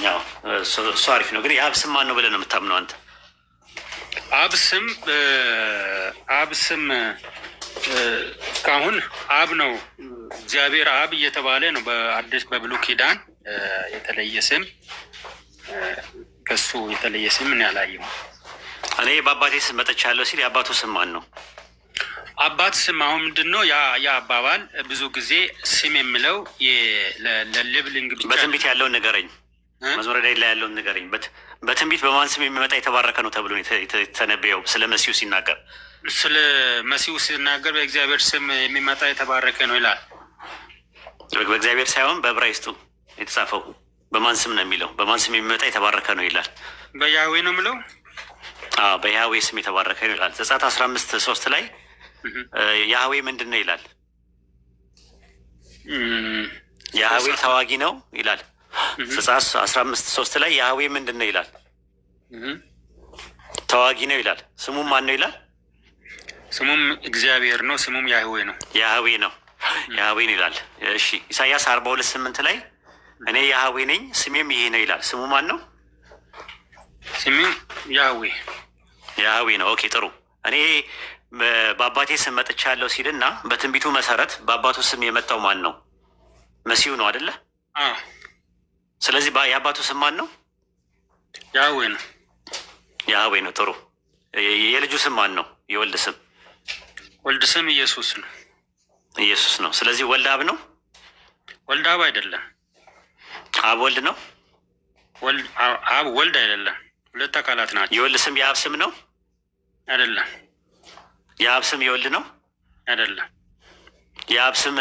ያው እሱ አሪፍ ነው። ግን የአብ ስም ማን ነው ብለህ ነው የምታምነው አንተ? አብ ስም እስካሁን አብ ነው። እግዚአብሔር አብ እየተባለ ነው በአዲስ በብሉይ ኪዳን የተለየ ስም ከሱ የተለየ ስም ምን ያላየው። እኔ በአባቴ ስም መጥቻለሁ ሲል የአባቱ ስም ማን ነው? አባት ስም አሁን ምንድን ነው ያ አባባል ብዙ ጊዜ ስም የሚለው ለልብልንግ ብቻ። በትንቢት ያለውን ንገረኝ፣ መዝሙረ ዳዊት ላይ ያለውን ንገረኝ። በትንቢት በማን ስም የሚመጣ የተባረከ ነው ተብሎ የተነበየው ስለ መሲሁ ሲናገር? ስለ መሲሁ ሲናገር በእግዚአብሔር ስም የሚመጣ የተባረከ ነው ይላል። በእግዚአብሔር ሳይሆን በዕብራይስጡ የተጻፈው በማን ስም ነው የሚለው? በማን ስም የሚመጣ የተባረከ ነው ይላል። በያህዌ ነው የምለው። በያህዌ ስም የተባረከ ነው ይላል። ዘጸአት 15:3 ላይ ያህዌ ምንድን ነው ይላል? ያህዌ ተዋጊ ነው ይላል። ዘጸአት 15:3 ላይ ያህዌ ምንድን ነው ይላል? ተዋጊ ነው ይላል። ስሙም ማን ነው ይላል? ስሙም እግዚአብሔር ነው። ስሙም ያህዌ ነው። ያህዌ ነው። ያህዌን ይላል። እሺ ኢሳያስ 42:8 ላይ እኔ ያህዌ ነኝ ስሜም ይሄ ነው ይላል። ስሙ ማን ነው? ስሜም ያህዌ ነው። ኦኬ ጥሩ። እኔ በአባቴ ስም መጥቻለሁ ሲልና በትንቢቱ መሰረት በአባቱ ስም የመጣው ማን ነው? መሲሁ ነው አይደለ? ስለዚህ የአባቱ ስም ማን ነው? ያህዌ ነው። ያህዌ ነው። ጥሩ። የልጁ ስም ማን ነው? የወልድ ስም? ወልድ ስም ኢየሱስ ነው። ኢየሱስ ነው። ስለዚህ ወልድ አብ ነው? ወልድ አብ አይደለም። አብ ወልድ ነው? አብ ወልድ አይደለም። ሁለት አካላት ናቸው። የወልድ ስም የአብ ስም ነው? አይደለም። የአብ ስም የወልድ ነው? አይደለም። የአብ ስም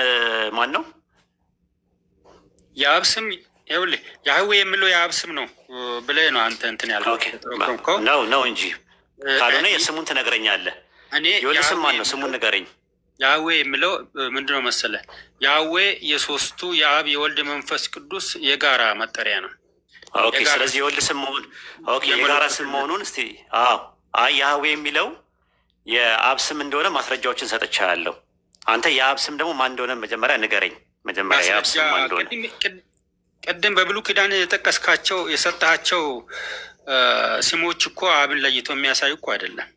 ማን ነው? የአብ ስም ይኸውልህ ያህዌ የሚለው የአብ ስም ነው ብለህ ነው አንተ እንትን ያልከው ነው እንጂ ካልሆነ የስሙን ትነግረኛለህ። የወልድ ስም ማን ነው? ስሙን ንገረኝ። ያህዌ የሚለው ምንድነው መሰለህ? ያህዌ የሶስቱ የአብ የወልድ መንፈስ ቅዱስ የጋራ መጠሪያ ነው። ኦኬ። ስለዚህ የወልድ ስም መሆን የጋራ ስም መሆኑን እስቲ ያህዌ የሚለው የአብ ስም እንደሆነ ማስረጃዎችን ሰጥቻለሁ። አንተ የአብ ስም ደግሞ ማን እንደሆነ መጀመሪያ ንገረኝ። መጀመሪያ የአብ ስም ማን እንደሆነ ቅድም በብሉይ ኪዳን የጠቀስካቸው የሰጣቸው ስሞች እኮ አብን ለይቶ የሚያሳይ እኮ አይደለም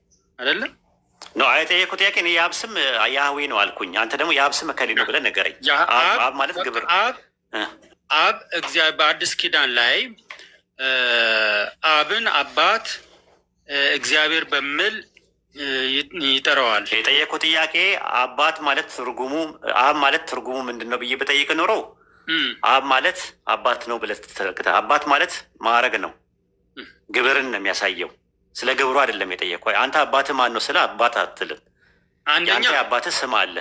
ነው። የጠየኩት ጥያቄ እኔ የአብ ስም ያህዌ ነው አልኩኝ። አንተ ደግሞ የአብ ስም እከሌ ነው ብለህ ንገረኝ። አብ ማለት ግብር አብ እግዚአብሔር በአዲስ ኪዳን ላይ አብን አባት እግዚአብሔር በሚል ይጠራዋል። የጠየኩት ጥያቄ አባት ማለት ትርጉሙ አብ ማለት ትርጉሙ ምንድን ነው ብዬ በጠይቅ ኖሮ አብ ማለት አባት ነው ብለህ ትተረክተህ። አባት ማለት ማዕረግ ነው፣ ግብርን ነው የሚያሳየው። ስለ ግብሩ አይደለም የጠየቅኩህ። አንተ አባትህ ማን ነው ስለ አባት አትልም። አንተ የአባትህ ስም አለ።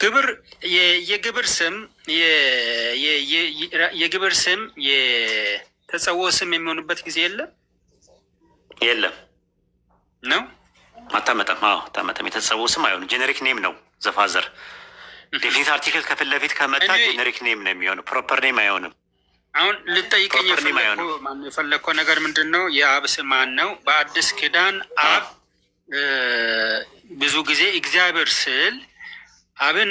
ግብር የግብር ስም የግብር ስም የተጸውዖ ስም የሚሆንበት ጊዜ የለም ነው። አታመጣም። አታመጣም። የተጸውዖ ስም አይሆንም። ጄኔሪክ ኔም ነው። ዘፋዘር ዴፊኒት አርቲክል ከፊት ለፊት ከመጣ ጄኔሪክ ኔም ነው የሚሆነው። ፕሮፐር ኔም አይሆንም። አሁን ልጠይቀኝ የፈለግከው ነገር ምንድን ነው? የአብ ስም ማን ነው? በአዲስ ኪዳን አብ ብዙ ጊዜ እግዚአብሔር ስል አብን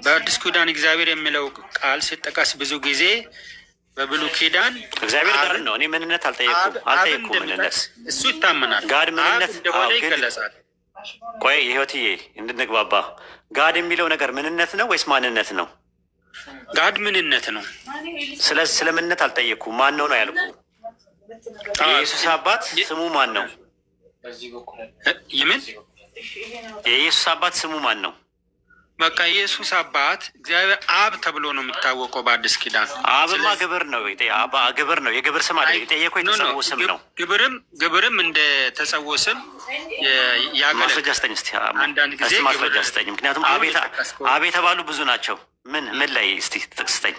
በአዲስ ኪዳን እግዚአብሔር የሚለው ቃል ሲጠቀስ ብዙ ጊዜ በብሉይ ኪዳን እግዚአብሔር ጋር ነው። እኔ ምንነት አልጠየኩም። ምንነት እሱ ይታመናል። ጋድ ምንነት እንደሆነ ይገለጻል። ቆይ ህይወትዬ እንድንግባባ፣ ጋድ የሚለው ነገር ምንነት ነው ወይስ ማንነት ነው? ጋድ ምንነት ነው። ስለ ምንነት አልጠየኩም። ማን ነው ነው ያልኩ። የኢየሱስ አባት ስሙ ማን ነው? ይምን የኢየሱስ አባት ስሙ ማን ነው? በቃ ኢየሱስ አባት እግዚአብሔር አብ ተብሎ ነው የሚታወቀው በአዲስ ኪዳን። አብማ ግብር ነው። ግብር ነው። የግብር ስም አለ። የጠየቀው የተጸውዖ ስም ነው። ግብርም እንደ ተጸውዖ ስም ማስረጃ ስጠኝ እስኪ። አንዳንድ ጊዜ ማስረጃ ስጠኝ። ምክንያቱም አብ የተባሉ ብዙ ናቸው። ምን ላይ እስቲ ጥቅስ ስጠኝ።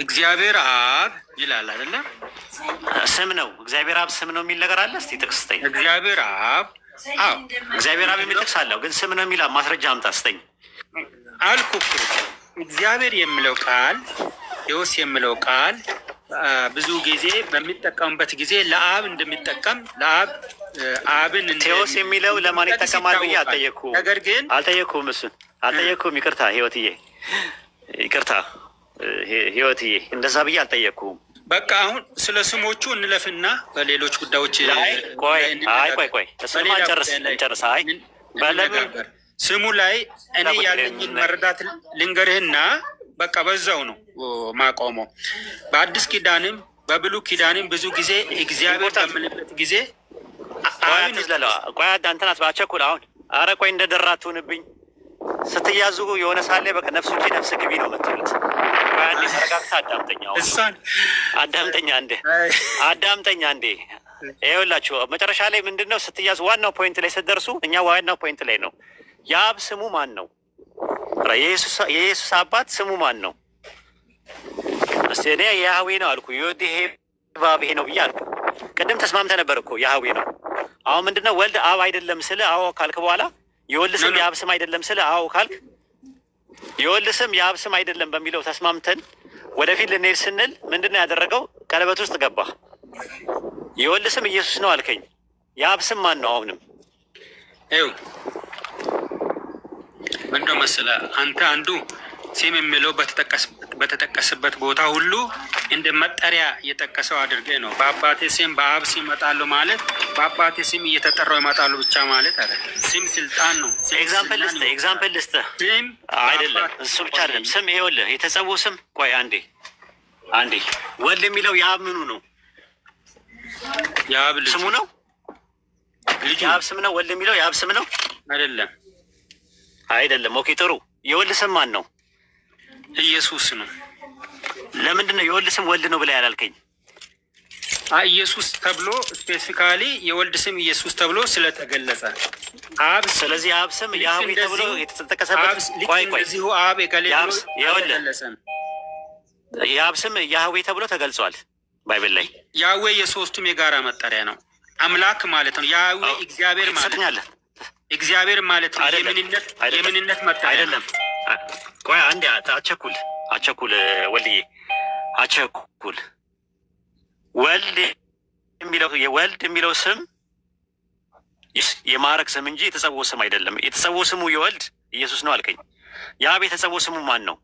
እግዚአብሔር አብ ይላል አይደለ? ስም ነው። እግዚአብሔር አብ ስም ነው የሚል ነገር አለ። እስቲ ጥቅስ ስጠኝ። እግዚአብሔር አብ እግዚአብሔር አብ የሚል ጥቅስ አለው፣ ግን ስም ነው የሚል ማስረጃ አምጣ ስጠኝ አልኩህ። እግዚአብሔር የሚለው ቃል ቴዎስ የሚለው ቃል ብዙ ጊዜ በሚጠቀሙበት ጊዜ ለአብ እንደሚጠቀም ለአብ አብን ቴዎስ የሚለው ለማን ይጠቀማል ብዬ አልጠየኩም። እሱን አልጠየኩም። ይቅርታ ህይወትዬ፣ ይቅርታ ህይወትዬ እንደዛ ብዬ አልጠየቅኩም። በቃ አሁን ስለ ስሞቹ እንለፍና በሌሎች ጉዳዮች ቆይ እሱማ እንጨርስ። አይ ስሙ ላይ እኔ ያለኝን መረዳት ልንገርህና በቃ በዛው ነው ማቆመው። በአዲስ ኪዳንም በብሉይ ኪዳንም ብዙ ጊዜ እግዚአብሔር በምንበት ጊዜ ቆይ አንተናት ባቸኩል አሁን አረ ቆይ እንደደራትሁንብኝ ስትያዙ የሆነ ሳለ በቃ ነፍስ ውጪ ነፍስ ግቢ ነው የምትሉት። አንዴ ተረጋግተህ አዳምጠኛ አንዴ ይኸውላችሁ መጨረሻ ላይ ምንድን ነው ስትያዙ ዋናው ፖይንት ላይ ስትደርሱ እኛ ዋናው ፖይንት ላይ ነው። የአብ ስሙ ማን ነው? የኢየሱስ አባት ስሙ ማን ነው? እስቲ እኔ ያህዌ ነው አልኩ። ይሄ ባብ ነው ብዬ አልኩ። ቅድም ተስማምተህ ነበር እኮ ያህዌ ነው። አሁን ምንድነው ወልድ አብ አይደለም ስለ አዎ ካልክ በኋላ የወልድ ስም የአብ ስም አይደለም ስለ አዎ ካልክ የወልድ ስም የአብ ስም አይደለም በሚለው ተስማምተን ወደፊት ልንሄድ ስንል ምንድነው ያደረገው? ቀለበት ውስጥ ገባ። የወልድ ስም ኢየሱስ ነው አልከኝ። የአብ ስም ማን ነው? አሁንም ይኸው ምንድነው መሰለህ አንተ አንዱ ስም የሚለው በተጠቀሰበት ቦታ ሁሉ እንደ መጠሪያ እየጠቀሰው አድርገህ ነው። በአባቴ ስም በአብ ስም እመጣለሁ ማለት በአባቴ ስም እየተጠራው ይመጣሉ ብቻ ማለት አይደለም። ስም ስልጣን ነው። ኤግዛምፕል ልስጥህ። ስም አይደለም እሱ ብቻ አይደለም። ስም ይኸውልህ የተጸውዖ ስም ቆይ አንዴ ወልድ የሚለው የአብ ምኑ ነው? የአብ ልጅ ስሙ ነው። የአብ ስም ነው። ወልድ የሚለው የአብ ስም ነው አይደለም። ኦኬ ጥሩ። የወልድ ስም ማን ነው? ኢየሱስ ነው። ለምንድን ነው የወልድ ስም ወልድ ነው ብለህ ያላልከኝ? ኢየሱስ ተብሎ ስፔሲፊካሊ የወልድ ስም ኢየሱስ ተብሎ ስለተገለጸ አብ። ስለዚህ አብ ስም ያህዌ ተብሎ የተጠቀሰበት ቆይ እዚሁ አብ የገለጸ የአብ ስም ያህዌ ተብሎ ተገልጿል ባይብል ላይ። ያህዌ የሶስቱም የጋራ መጠሪያ ነው። አምላክ ማለት ነው። ያህዌ እግዚአብሔር ማለት ነው። እግዚአብሔር ማለት ነው። የምንነት መጠሪያ አይደለም። ቆይ አንዴ አቸኩል ወልድዬ አቸኩል። ወልድ የሚለው ስም የማዕረግ ስም እንጂ የተጸውዖ ስም አይደለም። የተጸውዖ ስሙ የወልድ ኢየሱስ ነው አልከኝ። የአብ የተጸውዖ ስሙ ማን ነው?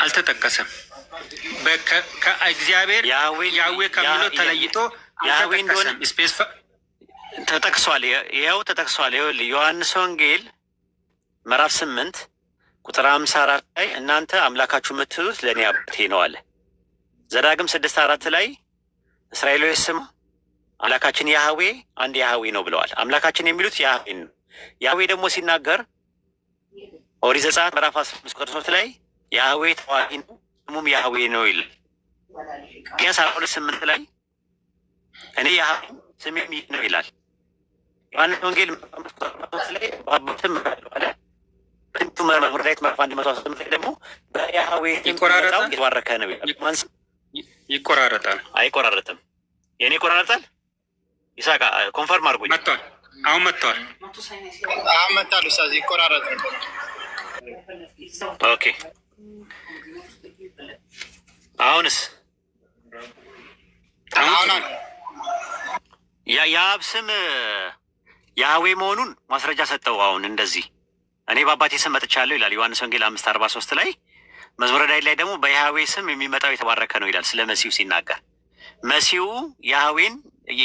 አልተጠቀሰም። ከእግዚአብሔር ያህዌ ከሚለው ተለይቶ ያህዌ እንደሆነ ተጠቅሷል። ይኸው ተጠቅሷል። ይኸውልህ ዮሐንስ ወንጌል ምዕራፍ 8 ቁጥር 54 ላይ እናንተ አምላካችሁ የምትሉት ለእኔ አባቴ ነው አለ። ዘዳግም 6:4 ላይ እስራኤሎች ስም አምላካችን ያህዌ አንድ ያህዌ ነው ብለዋል። አምላካችን የሚሉት ያህዌ ነው። ያህዌ ደግሞ ሲናገር ኦሪት ዘጸአት ምዕራፍ 15 ቁጥር 3 ላይ ያህዌ ተዋጊ ነው ስሙም ያህዌ ነው ይላል። ኢሳይያስ 42:8 ላይ እኔ ያህዌ ስሜም ይህ ነው ይላል። ዮሐንስ ወንጌል ላይ በአባትም አለ መርዳት ምዕራፍ 118 ላይ ደግሞ በያህዌ የተባረከ ነው ይላል። ይቆራረጣል። አይቆራረጥም። የኔ ይቆራረጣል። ይሳቃ ኮንፈርም አድርጎኝ መጥቷል። አሁን መጥቷል። ይቆራረጣል። ኦኬ አሁንስ የአብ ስም ያህዌ መሆኑን ማስረጃ ሰጠው። አሁን እንደዚህ እኔ በአባቴ ስም መጥቻለሁ ይላል ዮሐንስ ወንጌል 5:43 ላይ። መዝሙረ ዳዊት ላይ ደግሞ በያህዌ ስም የሚመጣው የተባረከ ነው ይላል ስለ መሲሁ ሲናገር። መሲሁ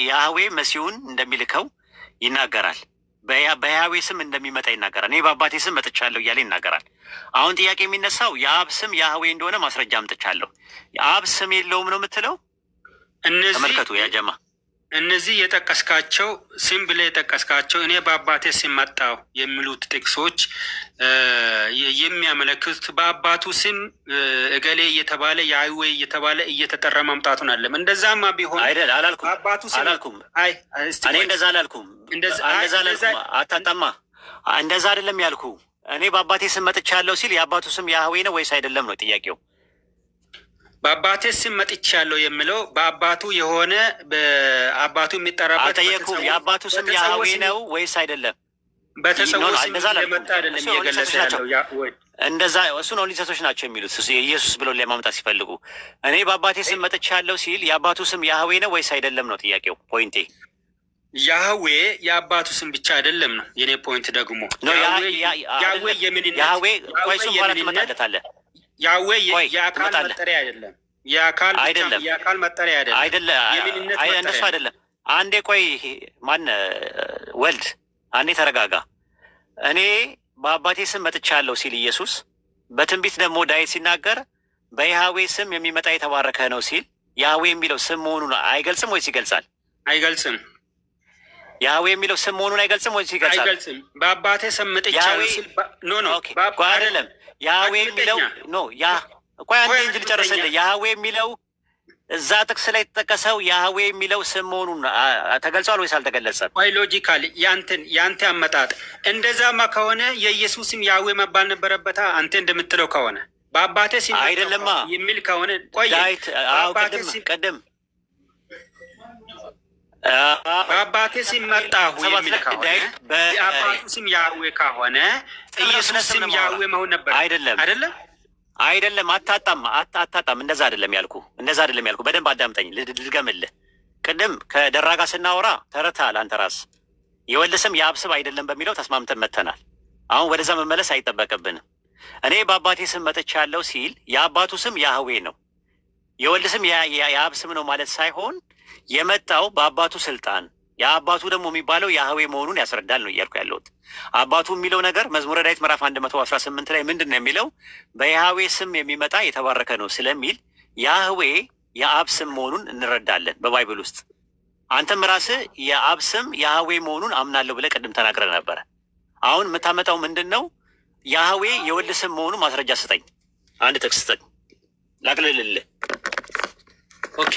ያህዌ መሲሁን እንደሚልከው ይናገራል። በያህዌ ስም እንደሚመጣ ይናገራል። እኔ በአባቴ ስም መጥቻለሁ እያለ ይናገራል። አሁን ጥያቄ የሚነሳው የአብ ስም ያህዌ እንደሆነ ማስረጃ አምጥቻለሁ። የአብ ስም የለውም ነው የምትለው? ተመልከቱ ያጀማ እነዚህ የጠቀስካቸው ስም ብለህ የጠቀስካቸው እኔ በአባቴ ስም መጣሁ የሚሉት ጥቅሶች የሚያመለክቱት በአባቱ ስም እገሌ እየተባለ ያህዌ እየተባለ እየተጠራ መምጣቱን አለም። እንደዛማ ቢሆን አይደል አላልኩም። በአባቱ ስም አላልኩም። እኔ እንደዛ አላልኩም። አታጣማ። እንደዛ አይደለም ያልኩ። እኔ በአባቴ ስም መጥቻለሁ ሲል የአባቱ ስም ያህዌ ነው ወይስ አይደለም ነው ጥያቄው። በአባቴ ስም መጥቻለሁ የሚለው በአባቱ የሆነ በአባቱ የሚጠራበት አልጠየኩም። የአባቱ ስም ያህዌ ነው ወይስ አይደለም? በተጸውዖ ስም እንደመጣ አይደለም እየገለጸ ያለው እንደዛ። እሱ ነው ሊሰቶች ናቸው የሚሉት ኢየሱስ ብሎ ለማምጣት ሲፈልጉ። እኔ በአባቴ ስም መጥቻለሁ ሲል የአባቱ ስም ያህዌ ነው ወይስ አይደለም ነው ጥያቄው። ፖይንቴ ያህዌ የአባቱ ስም ብቻ አይደለም ነው የኔ ፖይንት ደግሞ። ያህዌ የምንነት ያዌ የአካል መጠሪያ አይደለም። የአካል መጠሪያ አይደለም። እነሱ አይደለም። አንዴ ቆይ፣ ማን ወልድ፣ አንዴ ተረጋጋ። እኔ በአባቴ ስም መጥቻለሁ ሲል ኢየሱስ፣ በትንቢት ደግሞ ዳዊት ሲናገር በያህዌ ስም የሚመጣ የተባረከ ነው ሲል ያህዌ የሚለው ስም መሆኑን አይገልጽም ወይስ ይገልጻል? አይገልጽም። ያህዌ የሚለው ስም መሆኑን አይገልጽም ወይስ ይገልጻል? አይገልጽም። በአባቴ ስም መጥቻለሁ ሲል አይደለም። ያህዌ የሚለው ቆይ አንዴ እንጂ ልጨርስልህ። ያህዌ የሚለው እዛ ጥቅስ ላይ የተጠቀሰው ያህዌ የሚለው ስም መሆኑን ተገልጿል ወይስ አልተገለጸም? ቆይ ሎጂካሊ ያንተ አመጣጥ እንደዛማ ከሆነ የኢየሱስም ያህዌ መባል ነበረበታ። አንተ እንደምትለው ከሆነ በአባቴ ስም አይደለማ የሚል ከሆነ ቆይ ቅድም በአባቴ ስም መጣሁ የሚል ከሆነ የአባቱ ስም ያህዌ ከሆነ ኢየሱስ ስም ያህዌ መሆን ነበር። አይደለም። አታጣም። እንደዛ አይደለም ያልኩ። በደንብ አዳምጠኝ፣ ልድገምልህ። ቅድም ከደራ ጋር ስናወራ ተረታል። አንተ ራስ የወልድ ስም የአብ ስም አይደለም በሚለው ተስማምተን መተናል። አሁን ወደዛ መመለስ አይጠበቅብንም። እኔ በአባቴ ስም መጥቻለሁ ሲል የአባቱ ስም ያህዌ ነው። የወልድ ስም የአብ ስም ነው ማለት ሳይሆን የመጣው በአባቱ ስልጣን፣ የአባቱ ደግሞ የሚባለው ያህዌ መሆኑን ያስረዳል ነው እያልኩ ያለሁት። አባቱ የሚለው ነገር መዝሙረ ዳዊት ምዕራፍ 118 ላይ ምንድን ነው የሚለው? በያህዌ ስም የሚመጣ የተባረከ ነው ስለሚል ያህዌ የአብ ስም መሆኑን እንረዳለን በባይብል ውስጥ። አንተም ራስህ የአብ ስም ያህዌ መሆኑን አምናለሁ ብለህ ቅድም ተናግረህ ነበረ። አሁን የምታመጣው ምንድን ነው? ያህዌ የወልድ ስም መሆኑ ማስረጃ ስጠኝ። አንድ ጥቅስ ስጠኝ ላቅልልልህ። ኦኬ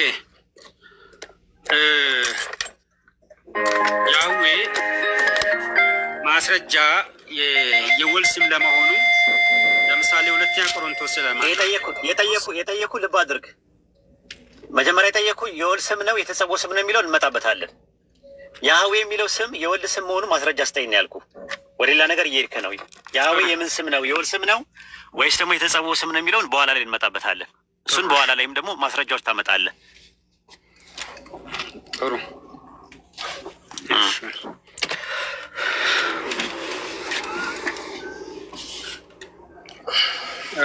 ያህዌ ማስረጃ የወልድ ስም ለመሆኑ ለምሳሌ ሁለተኛ ቆሮንቶስ የጠየኩ ልብ አድርግ። መጀመሪያ የጠየኩ የወልድ ስም ነው የተጸውዖ ስም ነው የሚለውን እንመጣበታለን። ያህዌ የሚለው ስም የወልድ ስም መሆኑ ማስረጃ ስጠኝ ነው ያልኩ። ወደ ሌላ ነገር እየሄድክ ነው። ያህዌ የምን ስም ነው? የወልድ ስም ነው ወይስ ደግሞ የተጸውዖ ስም ነው የሚለውን በኋላ ላይ እንመጣበታለን። እሱን በኋላ ላይም ደግሞ ማስረጃዎች ታመጣለህ። ጥሩ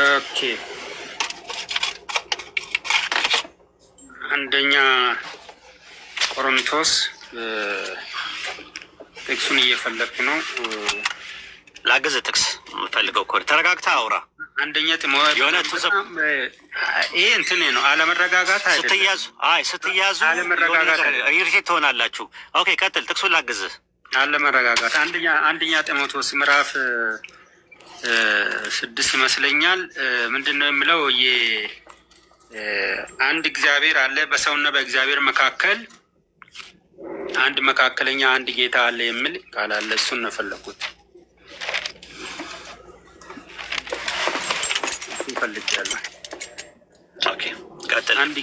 ኦኬ። አንደኛ ቆሮንቶስ ጥቅሱን እየፈለግኩ ነው። ላግዝ ጥቅስ የምፈልገው እኮ ተረጋግተህ አውራ። አንደኛ ጢሞቴዎስ የሆነ ይሄ እንትን ነው አለመረጋጋት አይደለም። ስትያዙ አለመረጋጋት ኢሪቴት ትሆናላችሁ። ኦኬ ቀጥል፣ ጥቅሱን ላግዝህ። አለመረጋጋት አንደኛ ጢሞቴዎስ ምዕራፍ 6 ይመስለኛል። ምንድን ነው የሚለው? አንድ እግዚአብሔር አለ፣ በሰውና በእግዚአብሔር መካከል አንድ መካከለኛ፣ አንድ ጌታ አለ የሚል ቃል አለ። እሱን ነው ፈለኩት። እሱን ፈልጌያለሁ። ኦኬ ቀጥል። አንድ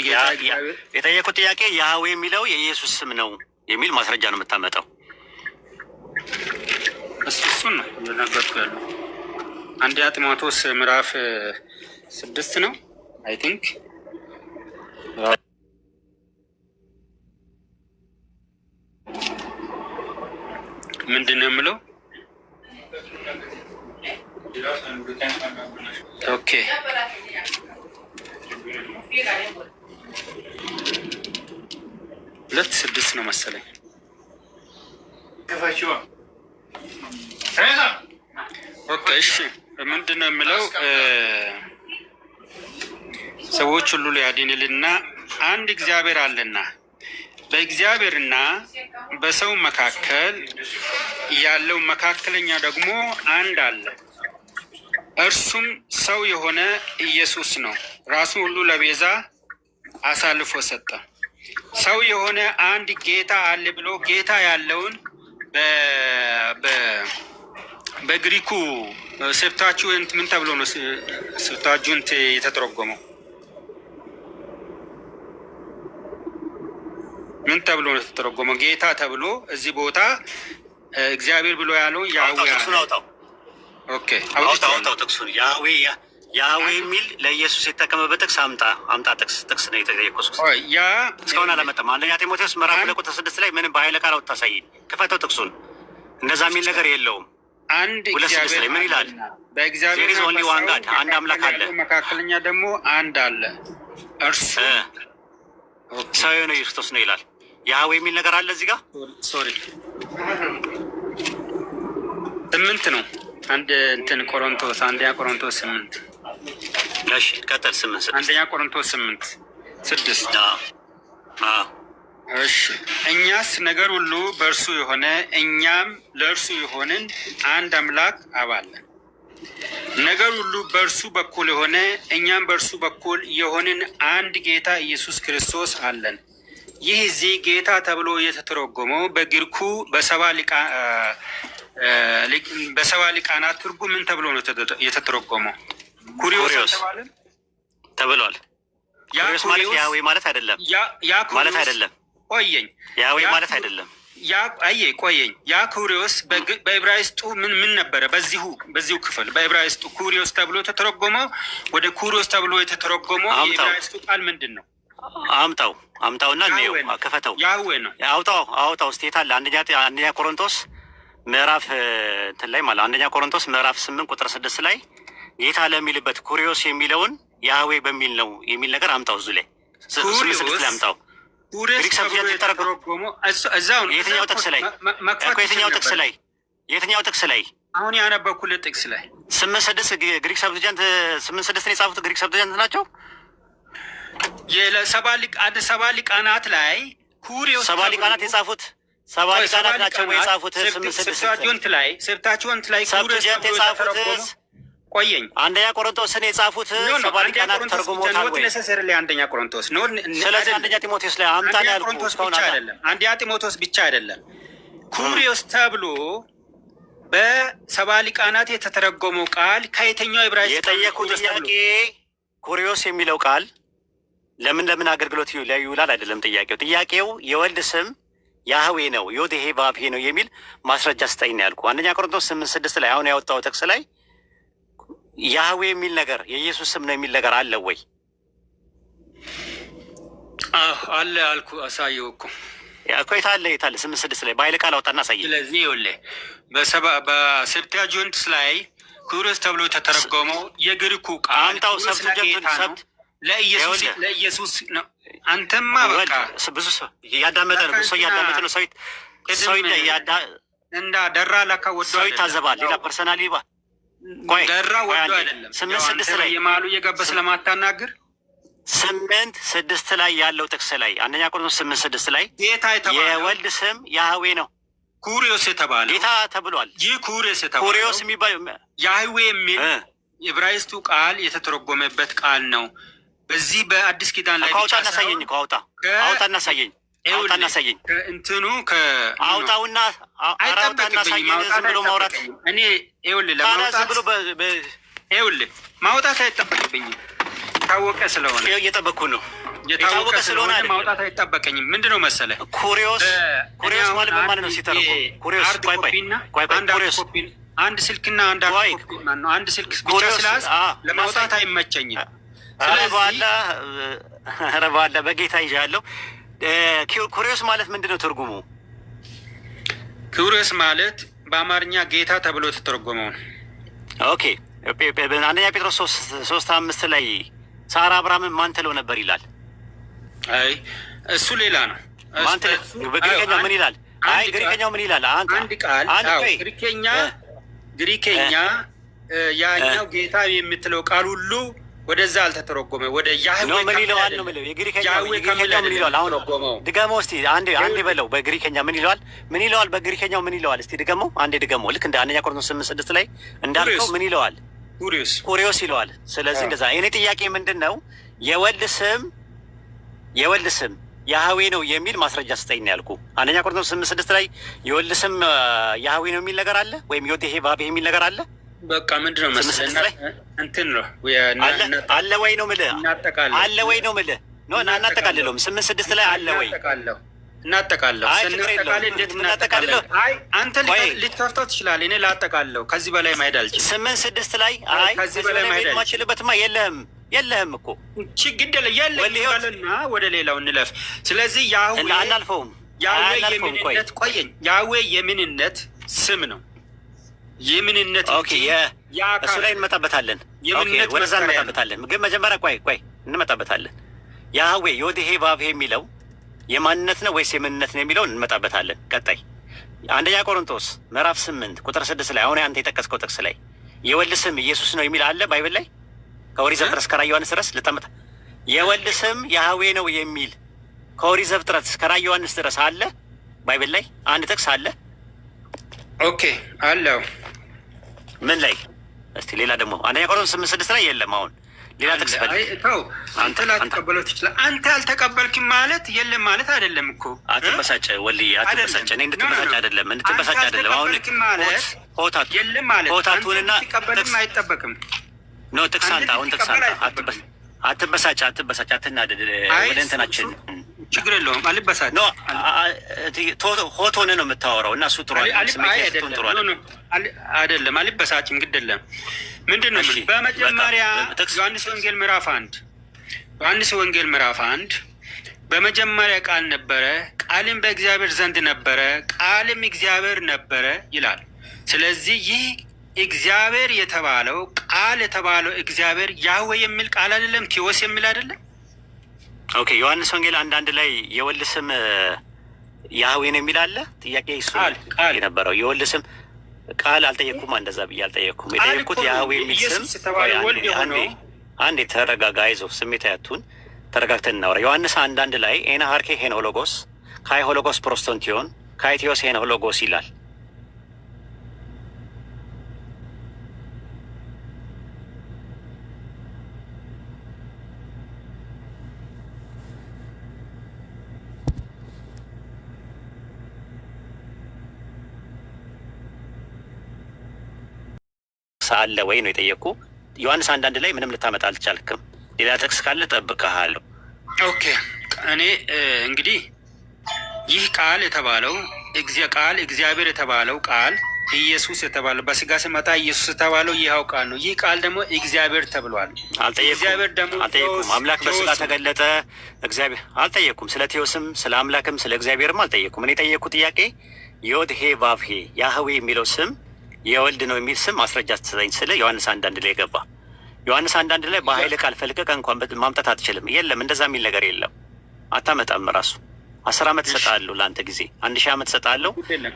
ጌታ እግዚአብሔር። የጠየቁት ጥያቄ ያህዌ የሚለው የኢየሱስ ስም ነው የሚል ማስረጃ ነው የምታመጣው። እሱን ነው እየነገርኩ ያለው። አንደኛ ጢሞቴዎስ ምዕራፍ 6 ነው አይ ቲንክ። ምንድን ነው የምለው? ኦኬ 2:6 ነው መሰለኝ። ኦኬ እሺ፣ ምንድን ነው የምለው? ሰዎች ሁሉ ሊያድንልና አንድ እግዚአብሔር አለና በእግዚአብሔርና በሰው መካከል ያለው መካከለኛ ደግሞ አንድ አለ፣ እርሱም ሰው የሆነ ኢየሱስ ነው። ራሱ ሁሉ ለቤዛ አሳልፎ ሰጠ። ሰው የሆነ አንድ ጌታ አለ ብሎ ጌታ ያለውን በግሪኩ ሴፕታቹዌንት ምን ተብሎ ነው ሴፕታጁንት የተተረጎመው? ምን ተብሎ ነው የተተረጎመው? ጌታ ተብሎ እዚህ ቦታ እግዚአብሔር ብሎ ያለው ያህዌ አውጣው። ኦኬ አውጣው ጥቅሱን። ያህዌ የሚል ለኢየሱስ የተጠቀመበት ጥቅስ አምጣ። ጥቅስ ነው የተጠየቁት። ያ እስካሁን አላመጣም። አንደኛ ጢሞቴዎስ ምዕራፍ 2 ቁጥር 6 ላይ ምንም በኃይለ ቃል አውጥታ አሳየኝ። ክፈተው ጥቅሱን። እንደዛ የሚል ነገር የለውም። አንድ 2:6 ላይ ምን ይላል? በእግዚአብሔር አንድ አምላክ አለ፣ መካከለኛ ደግሞ አንድ አለ፣ እርሱ ሰው የሆነ ክርስቶስ ነው ይላል። ያህዌ የሚል ነገር አለ እዚህ ጋር። ሶሪ 8 ነው። አንድ እንትን ቆሮንቶስ 8 እሺ ቀጥል። 8 አንደኛ ቆሮንቶስ 8:6 እሺ እኛስ ነገር ሁሉ በእርሱ የሆነ እኛም ለእርሱ የሆንን አንድ አምላክ አብ አለን። ነገር ሁሉ በእርሱ በኩል የሆነ እኛም በእርሱ በኩል የሆንን አንድ ጌታ ኢየሱስ ክርስቶስ አለን። ይህ እዚህ ጌታ ተብሎ የተተረጎመው በግሪኩ በሰባ ሊቃናት ትርጉም ምን ተብሎ ነው የተተረጎመው? ኩሪዮስ ተብሏል። ኩሪዮስ ማለት ያህዌ ማለት አይደለም ማለት አይደለም። ቆየኝ ያህዌ ማለት አይደለም። ቆየኝ ያ ኩሪዮስ በዕብራይስጡ ምን ነበረ? በዚሁ ክፍል በዕብራይስጡ ኩሪዮስ ተብሎ የተተረጎመው ወደ ኩሪዮስ ተብሎ የተተረጎመው የዕብራይስጡ ቃል ምንድን ነው? አምጣውና ነው ከፈተው። ያህዌ ነው። አውጣው እስቲ የታለ? አንደኛ ቆሮንቶስ ምዕራፍ እንትን ላይ ማለት አንደኛ ቆሮንቶስ ምዕራፍ 8:6 ላይ ጌታ ለሚልበት ኩሪዮስ የሚለውን ያህዌ በሚል ነው የሚል ነገር አምጣው። እዙ ላይ 8:6 ላይ አምጣው። ግሪክ ሰብጀክት የተረጎመው የትኛው ጥቅስ ላይ? የትኛው ጥቅስ ላይ? አሁን ያነበብኩልህ ጥቅስ ላይ 8:6 ግሪክ ሰብጀክት 8:6 ነው የጻፉት። ግሪክ ሰብጀክት ናቸው። ሰባ ሊቃናት ላይ ኩሪዮስ ሰባ ሊቃናት የጻፉት ሰባ ሊቃናት ናቸው ወይ የጻፉት? 8:6 ላይ ሰብታችሁንት ላይ ኩሪዮስ የጻፉት ቆየኝ አንደኛ ቆሮንቶስን የጻፉት ሰባ ሊቃናት ተርጉሞታል ወይ? አንደኛ ቆሮንቶስ ነው። ስለዚህ አንደኛ ጢሞቴዎስ ላይ አምጣ ነው ያልኩት። አንደኛ ጢሞቴዎስ ብቻ አይደለም። ኩሪዮስ ተብሎ በሰባ ሊቃናት የተተረጎመው ቃል ከየትኛው ዕብራይስጥ? የጠየቁት ጥያቄ ኩሪዮስ የሚለው ቃል ለምን አገልግሎት ላይ ይውላል አይደለም ጥያቄው የወልድ ስም ያህዌ ነው ዮዴሄ ባብሄ ነው የሚል ማስረጃ ስጠኝ ነው ያልኩ። አንደኛ ቆሮንቶስ 8:6 ላይ አሁን ያወጣው ጥቅስ ላይ ያህዌ የሚል ነገር የኢየሱስ ስም ነው የሚል ነገር አለ ወይ? አለ አልኩ። አሳየው እኮ የታለ 8:6 ላይ በኃይለ ቃል አውጣና አሳየኝ። ስለዚህ ይኸውልህ በሴፕቱአጂንት ላይ ኩሪዮስ ተብሎ የተተረጎመው የግሪኩ ቃል አምጣው። ሰብት ለኢየሱስ ነው። አንተማ በቃ ብዙ ሰው እያዳመጠ ነው። ሰው እያዳመጠ ነው። ሰው ደራ ላካ ወዶ ሰው ይታዘባል። ሌላ ፐርሰናሊ ደራ ወዶ አይደለም። 8:6 ላይ የማሉ እየገባ ስለማታናግር 8:6 ላይ ያለው ጥቅስ ላይ አንደኛ ቆሮንቶስ 8:6 ላይ ጌታ የተባለው የወልድ ስም ያህዌ ነው። ኩሪዮስ የተባለው ጌታ ተብሏል። ይህ ኩሪዮስ የተባለው ኩሪዮስ የሚባለው ያህዌ የሚል የዕብራይስጡ ቃል የተተረጎመበት ቃል ነው። በዚህ በአዲስ ኪዳን ላይ አውጣና ሳየኝ አውጣና ሳየኝ እንትኑ አውጣውና ሳየኝ። ዝም ብሎ ማውራት እኔ ማውጣት አይጠበቅብኝም። የታወቀ ስለሆነ እየጠበቅኩ ነው። የታወቀ ስለሆነ ማውጣት አይጠበቀኝም። ምንድነው መሰለህ ኩሪዮስ ማለት በማለት ነው ሲተረጎም ኩሪዮስ አንድ ስልክና አንድ ስልክ ብቻ ስላስ ለማውጣት አይመቸኝም። ረባላ በጌታ ይዣለሁ። ኩሪዮስ ማለት ምንድን ነው ትርጉሙ? ኩሪዮስ ማለት በአማርኛ ጌታ ተብሎ የተተረጎመው ነው። ኦኬ አንደኛ ጴጥሮስ 3:5 ላይ ሳራ አብርሃምን ማን ትለው ነበር ይላል። አይ እሱ ሌላ ነው። በግሪከኛው ምን ይላል? ግሪከኛው ምን ይላል? አንድ ቃል ግሪከኛ ያኛው ጌታ የምትለው ቃል ሁሉ ወደዛ አልተተረጎመ ወደ ያህዌ ምን ይለዋል ነው የሚለው። የግሪከኛው ምን ይለዋል? አሁን ድገመው እስቲ አንዴ በለው። በግሪከኛ ምን ይለዋል? በግሪከኛው ምን ይለዋል? እስቲ አንዴ ድገመው። ልክ እንደ አንደኛ ቆሮንቶስ 8:6 ላይ እንዳልከው ምን ይለዋል? ኩሪዮስ ይለዋል። ስለዚህ እንደዛ የኔ ጥያቄ ምንድን ነው? የወልድ ስም ያህዌ ነው የሚል ማስረጃ ስጠኝ ነው ያልኩ። አንደኛ ቆሮንቶስ 8:6 ላይ የወልድ ስም ያህዌ ነው የሚል ነገር አለ ወይም ዮዴሄ ባብሄ የሚል ነገር አለ? በቃ ምንድነው መሰለህ እንትን ነው አለ ወይ ነው የምልህ። አለ ወይ ነው የምልህ። እናጠቃልለውም 8:6 ላይ አለ ወይ እናጠቃለሁ። እንዴት እናጠቃልለው? አንተ ልትከፍተው ትችላለህ። እኔ ላጠቃልለው። ከዚህ በላይ መሄድ አልችልም። 8:6 ላይ ከዚህ በላይ መሄድ ማችልበትማ የለህም እኮ ችግር የለምና ወደ ሌላው እንለፍ። ስለዚህ አናልፈውም። ያህዌ የምንነት ስም ነው። የምንነት እሱ ላይ እንመጣበታለን። ወደዛ እንመጣበታለን። ግን መጀመሪያ ቆይ እንመጣበታለን። ያህዌ ዮድሄ ቫቭሄ የሚለው የማንነት ነው ወይስ የምንነት ነው የሚለውን እንመጣበታለን። ቀጣይ አንደኛ ቆሮንቶስ ምዕራፍ 8 ቁጥር 6 ላይ አሁን አንተ የጠቀስከው ጥቅስ ላይ የወልድ ስም ኢየሱስ ነው የሚል አለ ባይብል ላይ ከኦሪት ዘፍጥረት እስከ ራዕየ ዮሐንስ ድረስ ልጠምጥ የወልድ ስም ያህዌ ነው የሚል ከኦሪት ዘፍጥረት እስከ ራዕየ ዮሐንስ ድረስ አለ ባይብል ላይ አንድ ጥቅስ አለ። ኦኬ አለው። ምን ላይ እስቲ ሌላ ደግሞ አንደኛ ቆሮንቶስ 8:6 ላይ የለም። አሁን ሌላ ጥቅስ ተው አንተ ላትቀበለው ትችላለህ። አንተ አልተቀበልክም ማለት የለም ማለት አይደለም እኮ። አትበሳጭ ወልይ አትበሳጭ። እኔ እንድትበሳጭ አይደለም አሁን ሆታት የለም ማለት ሆታቱንና ጥቅስ አይጠበቅም ነው ጥቅስ አንተ አሁን ጥቅስ አንተ አትበሳጭ አትናደድ። ወደ እንትናችን ችግር የለውም አልበሳጭ ኖ ሆቶን ነው የምታወራው እና እሱ ጥሩ አይደለም። አልበሳጭም ግድ የለም። ምንድን ነው በመጀመሪያ ዮሐንስ ወንጌል ምዕራፍ 1 በመጀመሪያ ቃል ነበረ፣ ቃልም በእግዚአብሔር ዘንድ ነበረ፣ ቃልም እግዚአብሔር ነበረ ይላል። ስለዚህ ይህ እግዚአብሔር የተባለው ቃል የተባለው እግዚአብሔር ያህዌ የሚል ቃል አይደለም፣ ቲዎስ የሚል አይደለም። ኦኬ ዮሐንስ ወንጌል አንዳንድ ላይ የወልድ ስም ያህዌ ነው የሚል አለ። ጥያቄ እሱ የነበረው የወልድ ስም ቃል አልጠየቅኩም። እንደዛ ብዬ አልጠየቅኩም። የጠየቅኩት ያህዌ የሚል ስም አንዴ ተረጋጋ፣ አይዞህ፣ ስሜት አያቱን ተረጋግተን እናውራ። ዮሐንስ አንዳንድ ላይ ኤና ሀርኬ ሄኖሎጎስ ካይ ሆሎጎስ ፕሮስቶንቲዮን ካይ ቲዮስ ሄኖሎጎስ ይላል። አለ ወይ ነው የጠየቁ። ዮሐንስ አንዳንድ ላይ ምንም ልታመጣ አልቻልክም። ሌላ ጥቅስ ካለ ጠብቀሃለሁ። ኦኬ እኔ እንግዲህ ይህ ቃል የተባለው እግዚአብሔር የተባለው ቃል ኢየሱስ የተባለው በስጋ ሲመጣ ኢየሱስ የተባለው ይኸው ቃል ነው። ይህ ቃል ደግሞ እግዚአብሔር ተብሏል። አልጠየኩም። አምላክ በስጋ ተገለጠ እግዚአብሔር አልጠየኩም። ስለ ቴዎስም ስለ አምላክም ስለ እግዚአብሔርም አልጠየኩም። እኔ የጠየቁ ጥያቄ ዮድሄ ቫቭሄ ያህዌ የሚለው ስም የወልድ ነው የሚል ስም ማስረጃ ትሰጠኝ ስለ ዮሐንስ አንዳንድ ላይ ገባ። ዮሐንስ አንዳንድ ላይ በኃይለ ቃል ፈልቀቅ እንኳን ማምጣት አትችልም። የለም እንደዛ የሚል ነገር የለም። አታመጣም። ራሱ 10 ዓመት እሰጥሃለሁ ለአንተ ጊዜ 1000 ዓመት እሰጥሃለሁ።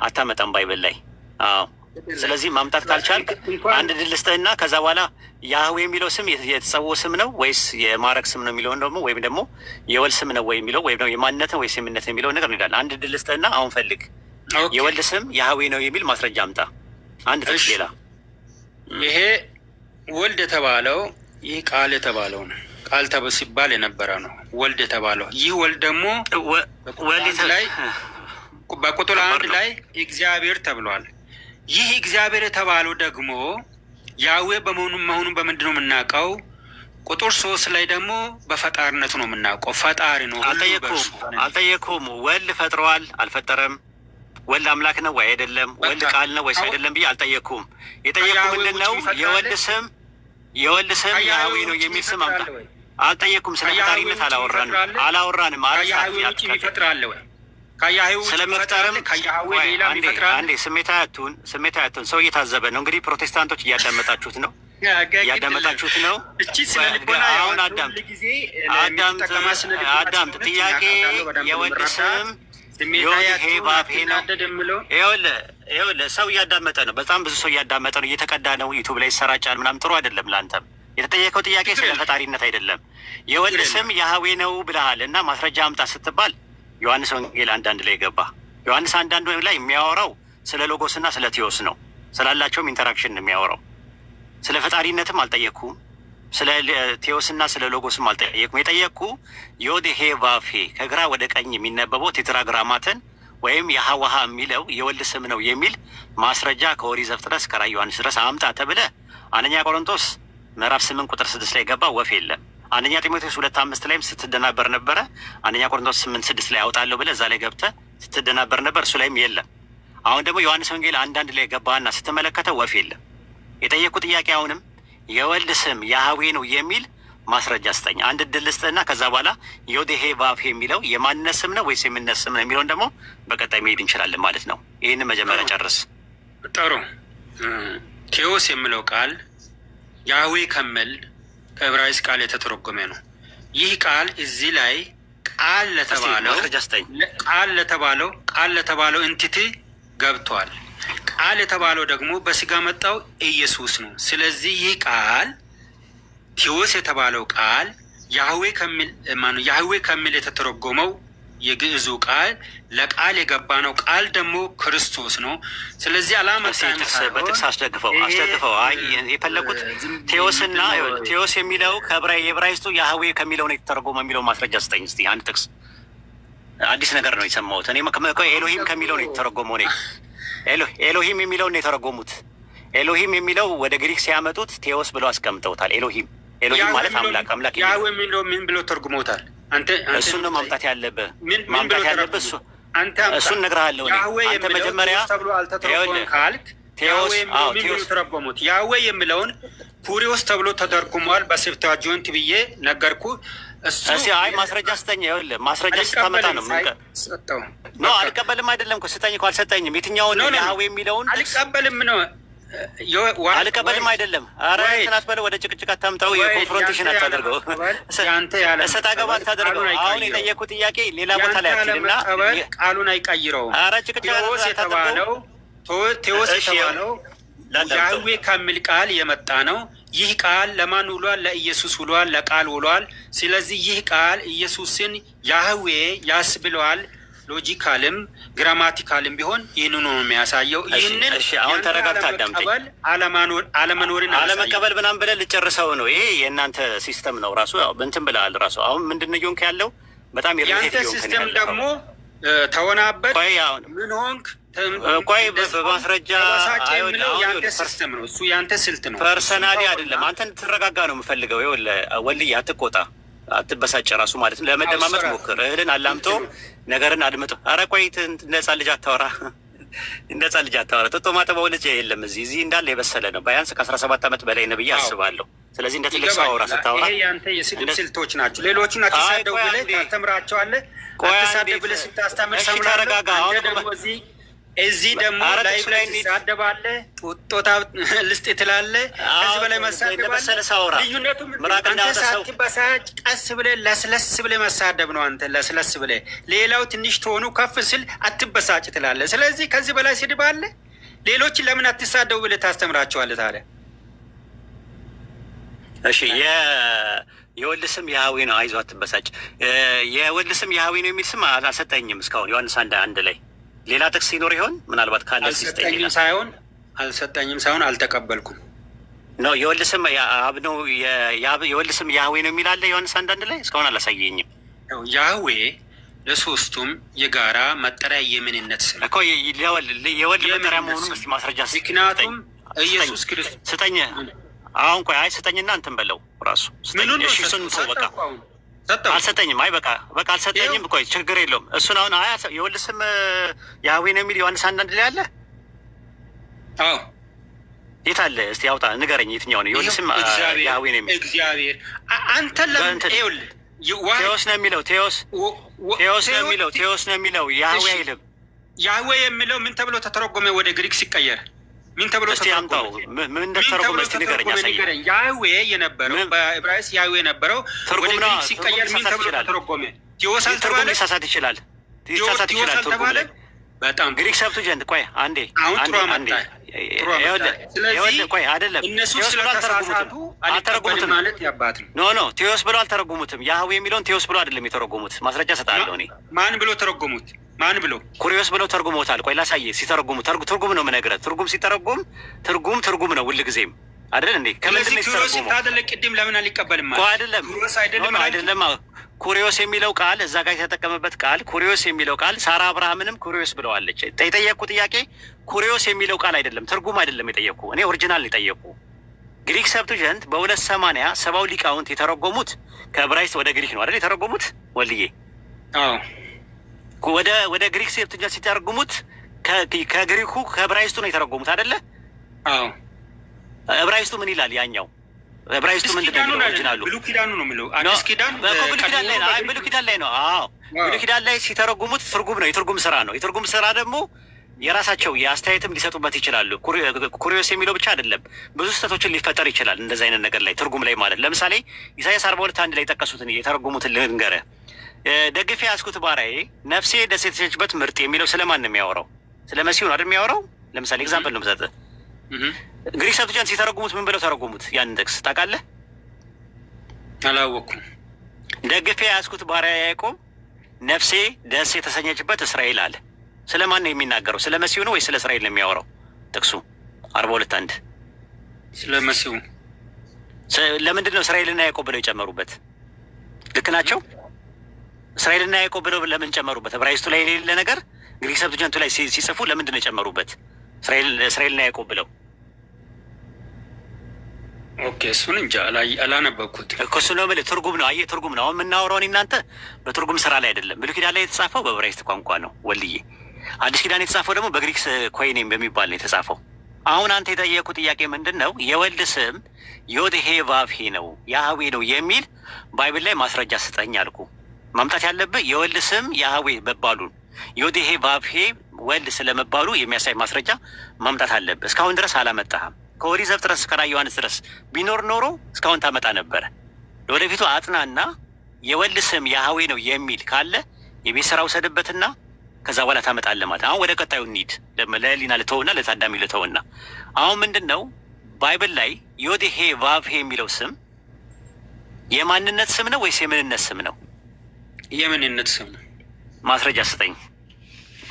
አታመጣም ባይብል ላይ። አዎ ስለዚህ ማምጣት ካልቻልክ አንድ ድል ልስጥህና ከዛ በኋላ ያህዌ የሚለው ስም የተጸውዖ ስም ነው ወይስ የማዕረግ ስም ነው የሚለውን ደግሞ ወይም ደግሞ የወልድ ስም ነው ወይ የሚለው ወይም ደግሞ የማንነት ወይስ የምንነት የሚለው ነገር እንሄዳለን። አንድ ድል ልስጥህና አሁን ፈልግ የወልድ ስም ያህዌ ነው የሚል ማስረጃ አምጣ። አንድ ጥቅስ ሌላ ይሄ ወልድ የተባለው ይህ ቃል የተባለው ነው። ቃል ሲባል የነበረ ነው ወልድ የተባለው። ይህ ወልድ ደግሞ በቁጥር 1 ላይ እግዚአብሔር ተብሏል። ይህ እግዚአብሔር የተባለው ደግሞ ያህዌ መሆኑን በምንድን ነው የምናውቀው? ቁጥር 3 ላይ ደግሞ በፈጣሪነቱ ነው የምናውቀው። ፈጣሪ ነው። አልጠየኩም። ወልድ ፈጥረዋል አልፈጠረም? ወልድ አምላክ ነው ወይ አይደለም? ወልድ ቃል ነው ወይስ አይደለም ብዬ አልጠየቅኩም። የጠየቅኩ ምንድን ነው የወልድ ስም ያህዌ ነው የሚል ስም አምጣ። አልጠየቅኩም። ስለ ፈጣሪነት አላወራንም። ስለመፍጠርም አንዴ ስሜት አያቱን ሰው እየታዘበ ነው። እንግዲህ ፕሮቴስታንቶች እያዳመጣችሁት ነው አሁን አዳምጥ። ጥያቄ የወልድ ስም ዮድሄ ቫቭሄ ነው። ይኸውልህ ሰው እያዳመጠ ነው። በጣም ብዙ ሰው እያዳመጠ ነው። እየተቀዳ ነው። ዩቱብ ላይ ይሰራጫል ምናምን። ጥሩ አይደለም። ለአንተም የተጠየቀው ጥያቄ ስለ ፈጣሪነት አይደለም። የወልድ ስም ያህዌ ነው ብለሃል እና ማስረጃ አምጣ ስትባል ዮሐንስ ወንጌል አንዳንድ ላይ ገባ። ዮሐንስ አንዳንድ ላይ የሚያወራው ስለ ሎጎስ እና ስለ ቴዎስ ነው። ስላላቸውም ኢንተራክሽን ነው የሚያወራው። ስለ ፈጣሪነትም አልጠየቅኩም። ስለ ቴዎስና ስለ ሎጎስም አልጠየቅኩም። የጠየቅኩ ዮድሄ ቫቭሄ ከግራ ወደ ቀኝ የሚነበበው ቴትራግራማትን ወይም የሀዋሃ የሚለው የወልድ ስም ነው የሚል ማስረጃ ከኦሪት ዘፍጥረት እስከ ራዕየ ዮሐንስ ድረስ አምጣ ተብለ አንደኛ ቆሮንቶስ ምዕራፍ 8 ቁጥር 6 ላይ ገባ። ወፍ የለም። አንደኛ ጢሞቴዎስ 2:5 ላይም ስትደናበር ነበረ። አንደኛ ቆሮንቶስ 8:6 ላይ አውጣለሁ ብለህ እዛ ላይ ገብተህ ስትደናበር ነበር። እሱ ላይም የለም። አሁን ደግሞ ዮሐንስ ወንጌል አንዳንድ ላይ ገባህና ስትመለከተው ወፍ የለም። የጠየቁ ጥያቄ አሁንም የወልድ ስም ያህዌ ነው የሚል ማስረጃ ስጠኝ። አንድ እድል ልስጥህና ከዛ በኋላ ዮድሄ ቫቭሄ የሚለው የማንነት ስም ነው ወይስ የምንነት ስም ነው የሚለውን ደግሞ በቀጣይ መሄድ እንችላለን ማለት ነው። ይህንን መጀመሪያ ጨርስ። ጥሩ ቴዎስ የሚለው ቃል ያህዌ ከሚል ከዕብራይስጥ ቃል የተተረጎመ ነው። ይህ ቃል እዚህ ላይ ቃል ለተባለው እንትቲ ገብቷል። ቃል የተባለው ደግሞ በስጋ መጣው ኢየሱስ ነው። ስለዚህ ይህ ቃል ቴዎስ የተባለው ቃል ያህዌ ከሚል የተተረጎመው የግዕዙ ቃል ለቃል የገባ ነው። ቃል ደግሞ ክርስቶስ ነው። ስለዚህ በጥቅስ አስደግፈው የፈለጉት ቴዎስና ቴዎስ የሚለው የዕብራይስጡ ያህዌ ከሚለው ነው የተተረጎመው የሚለው ማስረጃ ስጠኝ እስኪ አንድ ጥቅስ። አዲስ ነገር ነው የሰማሁት እኔ። ኤሎሂም ከሚለው ነው የተተረጎመው። ኤሎሂም የሚለውን ነው የተረጎሙት። ኤሎሂም የሚለው ወደ ግሪክ ሲያመጡት ቴዎስ ብለው አስቀምጠውታል። ኤሎሂም ማለት አምላክ ያህዌ የሚለው ምን ብሎ ተርጉመውታል? እሱን ነው ማምጣት ያለብህ እሱን እነግርሃለሁ። አንተ መጀመሪያ ተረጎሙት። ያህዌ የሚለውን ኩሪዮስ ተብሎ ተተርጉሟል በሴፕቱአጂንት ብዬ ነገርኩ። አይ ማስረጃ ስጠኝ። ይኸውልህ ማስረጃ ስታመጣ ነው አልቀበልም አይደለም እኮ ስጠኝ እኮ አልሰጠኝም። የትኛውን ያህዌ የሚለውን አልቀበልም ነው አልቀበልም አይደለም። ኧረ ትናት በለው ወደ ጭቅጭቅ አታምጣው። የኮንፍሮንቴሽን አታደርገው፣ እሰጥ አገባ አታደርገው። አሁን የጠየኩት ጥያቄ ሌላ ቦታ ላይ አትልና ቃሉን አይቀይረውም። ኧረ ጭቅጭቅ ቴዎስ የተባለው ያህዌ ከሚል ቃል የመጣ ነው። ይህ ቃል ለማን ውሏል? ለኢየሱስ ውሏል፣ ለቃል ውሏል። ስለዚህ ይህ ቃል ኢየሱስን ያህዌ ያስብለዋል። ሎጂካልም ግራማቲካልም ቢሆን ይህንኑ ነው የሚያሳየው። ይህንን አሁን ተረጋግተህ አዳምጠኝ። አለመኖርን አለመቀበል ምናምን ብለህ ልጨርሰው ነው። ይሄ የእናንተ ሲስተም ነው ራሱ እንትን ብለሃል ራሱ። አሁን ምንድን ነው እየሆንክ ያለው? በጣም የአንተ ሲስተም ደግሞ ተወናበት። ምን ሆንክ? ቆይ በማስረጃ የአንተ ሲስተም ነው እሱ፣ የአንተ ስልት ነው። ፐርሰናሊ አይደለም። አንተ እንድትረጋጋ ነው የምፈልገው። ወልዬ አትቆጣ፣ አትበሳጭ ራሱ ማለት ነው። ለመደማመጥ ሞክር። እህልን አላምጦ ነገርን አድምጦ። ኧረ ቆይ እንደ ሕፃን ልጅ አታወራ፣ እንደ ሕፃን ልጅ አታወራ። ጥጦ ማጠባው ልጅ የለም እዚህ እንዳለ የበሰለ ነው። ቢያንስ ከ17 ዓመት በላይ ነው ብዬ አስባለሁ። ስለዚህ እንደ ትልቅ ሰው አውራ ስታወራ። ይሄ የአንተ የስድብ ስልቶች ናቸው። ሌሎቹን አትሳደው ብለህ ታስተምራቸዋለህ። አትሳደብ ብለህ ስታስተምር ተረጋጋ። አሁን ደግሞ እዚህ ደግሞ ላይቭ ላይ ትሳደባለህ፣ ጡጦታ ልስጥ ትላለህ። ከዚህ በላይ መሳደብ አለ? ልዩነቱ አንተ ሳትበሳጭ ቀስ ብለህ ለስለስ ብለህ መሳደብ ነው። አንተ ለስለስ ብለህ ሌላው ትንሽ ትሆኑ ከፍ ስል አትበሳጭ ትላለህ። ስለዚህ ከዚህ በላይ ስድብ አለ? ሌሎችን ለምን አትሳደቡ ብለህ ታስተምራቸዋለህ ታዲያ? እሺ የወልድ ስም ያህዌ ነው። አይዞህ አትበሳጭ። የወልድ ስም ያህዌ ነው የሚል ስም አልሰጠኝም እስካሁን። ዮሐንስ 1:1 ላይ ሌላ ጥቅስ ሲኖር ይሆን ምናልባት ካለ አልሰጠኝም ሳይሆን አልተቀበልኩም ነው። የወልድ ስም አብ ነው። የወልድ ስም ያህዌ ነው የሚል አለ ዮሐንስ 1:1 ላይ እስካሁን አላሳየኝም። ያህዌ ለሶስቱም የጋራ መጠሪያ የምንነት ስም እኮ የወልድ መጠሪያ መሆኑን እስኪ ማስረጃ ምክንያቱም ኢየሱስ ክርስቶስ ስጠኝ። አሁን ቆይ ስጠኝና እንትን በለው ራሱ እሱን በቃ አልሰጠኝም። አይ በቃ አልሰጠኝም። ቆይ ችግር የለውም። እሱን አሁን የወልድ ስም ያህዌ ነው የሚል ዮሐንስ 1:1 ላይ አለ። አዎ የት አለ? እስቲ አውጣ ንገረኝ። የትኛው ነው የወልድ ስም ያህዌ ነው የሚል? እግዚአብሔር አንተ ለምን ይኸውልህ ቴዎስ ነው የሚለው ቴዎስ ነው የሚለው ያህዌ አይልም። ያህዌ የሚለው ምን ተብሎ ተተረጎመ ወደ ግሪክ ሲቀየር? ምን ተብሎ ተተረጎመ? ምን እንደተረጎመ እስቲ ንገረኝ፣ አሳየኝ። ያህዌ የነበረው በዕብራይስጥ ያህዌ የነበረው ወደ ግሪክ ሲቀየር ምን ተብሎ ተተረጎመ? ቴዎስ አልተባለ? ሊሳሳት ይችላል ተባለ። በጣም ግሪክ ሰብቱጀንት። ቆይ አንዴ አሁን ጥሩ አመጣ። ስለዚህ ቆይ አይደለም እነሱ ስለተሳሳቱ አልተረጎሙትም ማለት ያባት ነው። ኖ ቴዎስ ብሎ አልተረጎሙትም። ያህዌ የሚለውን ቴዎስ ብሎ አይደለም የተረጎሙት። ማስረጃ ሰጣለሁ እኔ። ማን ብሎ ተረጎሙት? ማን ብሎ? ኩሪዮስ ብለው ተርጉሞታል። ቆይ ላሳየህ። ሲተረጉሙ ትርጉም ነው የምነግርህ። ትርጉም ሲተረጉም ትርጉም ነው ሁልጊዜም አይደል እንዴ? ከምንድን ነው የተረጉመው? ታደለ ቅድም ለምን አልቀበልም ማለት? አይደለም ኩሪዮስ የሚለው ቃል እዛ ጋር የተጠቀመበት ቃል ኩሪዮስ የሚለው ቃል ሳራ አብርሃምንም ኩሪዮስ ብለዋለች። የጠየቅኩ ጥያቄ ኩሪዮስ የሚለው ቃል አይደለም፣ ትርጉም አይደለም የጠየቅኩ እኔ ኦሪጂናል የጠየቅኩ። ግሪክ ሰብቱጀንት በ280 ሰባው ሊቃውንት የተረጎሙት ከዕብራይስጥ ወደ ግሪክ ነው አይደል የተረጎሙት? ወልዬ ወደ ግሪክ ሰብቱጀንት ሲተረጉሙት ከግሪኩ ከዕብራይስጡ ነው የተረጎሙት አይደለ? አዎ። ዕብራይስጡ ምን ይላል? ያኛው ዕብራይስጡ ምንድን ነው የሚለው? ኦሪጂናሉ ብሉይ ኪዳኑ ነው የሚለው። አዲስ ኪዳን ብሉይ ኪዳን ላይ ነው። ብሉይ ኪዳን ላይ ነው። አዎ ብሉይ ኪዳን ላይ ሲተረጉሙት ትርጉም ነው፣ የትርጉም ስራ ነው። የትርጉም ስራ ደግሞ የራሳቸው የአስተያየትም ሊሰጡበት ይችላሉ። ኩሪዮስ የሚለው ብቻ አይደለም፣ ብዙ ስህተቶችን ሊፈጠር ይችላል እንደዚህ አይነት ነገር ላይ ትርጉም ላይ ማለት ለምሳሌ ኢሳያስ 42:1 ላይ የጠቀሱትን የተረጉሙትን ልንገርህ። ደግፌ ያዝኩት ባሪያዬ ነፍሴ ደስ የተሰኘችበት ምርጥ የሚለው ስለማን ነው የሚያወራው? ስለ መሲሁ ነው አይደል የሚያወራው? ለምሳሌ ኤግዛምፕል ነው የምሰጥህ። ግሪክ ሰብስቲያን ሲተረጉሙት ምን ብለው ተረጉሙት? ያንን ጥቅስ ታውቃለህ? አላወኩም። ደግፌ ያዝኩት ባሪያዬ ያዕቆብ ነፍሴ ደስ የተሰኘችበት እስራኤል አለ። ስለማን ነው የሚናገረው? ስለ መሲሁ ነው ወይ ስለ እስራኤል ነው የሚያወራው? ጥቅሱ 42:1 ስለ መሲሁ። ለምንድን ነው እስራኤልና ያዕቆብ ብለው የጨመሩበት? ልክ ናቸው። እስራኤልና ያዕቆብ ብለው ለምን ጨመሩበት? ዕብራይስጡ ላይ የሌለ ነገር ግሪክ ሰብስቲያንቱ ላይ ሲጽፉ ለምንድን ነው የጨመሩበት? እስራኤልና ያዕቆብ ብለው። ኦኬ፣ እሱን እንጃ አላነበብኩት እኮ። እሱ ነው የምልህ፣ ትርጉም ነው። አየህ፣ ትርጉም ነው። አሁን የምናወራውን እናንተ በትርጉም ስራ ላይ አይደለም። ብሉይ ኪዳን ላይ የተጻፈው በዕብራይስጥ ቋንቋ ነው ወልዬ። አዲስ ኪዳን የተጻፈው ደግሞ በግሪክ ኮይኔም በሚባል ነው የተጻፈው። አሁን አንተ የጠየቁ ጥያቄ ምንድን ነው? የወልድ ስም ዮድሄ ቫቭሄ ነው ያህዌ ነው የሚል ባይብል ላይ ማስረጃ ስጠኝ አልኩ። ማምጣት ያለብህ የወልድ ስም ያህዌ መባሉን ዮድሄ ቫቭሄ ወልድ ስለመባሉ የሚያሳይ ማስረጃ ማምጣት አለብህ። እስካሁን ድረስ አላመጣህም። ከኦሪት ዘፍጥረት እስከ ራዕየ ዮሐንስ ድረስ ቢኖር ኖሮ እስካሁን ታመጣ ነበረ። ለወደፊቱ አጥናና የወልድ ስም ያህዌ ነው የሚል ካለ የቤት ስራ ውሰድበትና ከዛ በኋላ ታመጣለህ ማለት። አሁን ወደ ቀጣዩ እንሂድ። ለህሊና ልተውና ለታዳሚ ልተውና አሁን ምንድን ነው ባይብል ላይ ዮድሄ ቫቭሄ የሚለው ስም የማንነት ስም ነው ወይስ የምንነት ስም ነው? የምንነት ስም ነው። ማስረጃ ስጠኝ።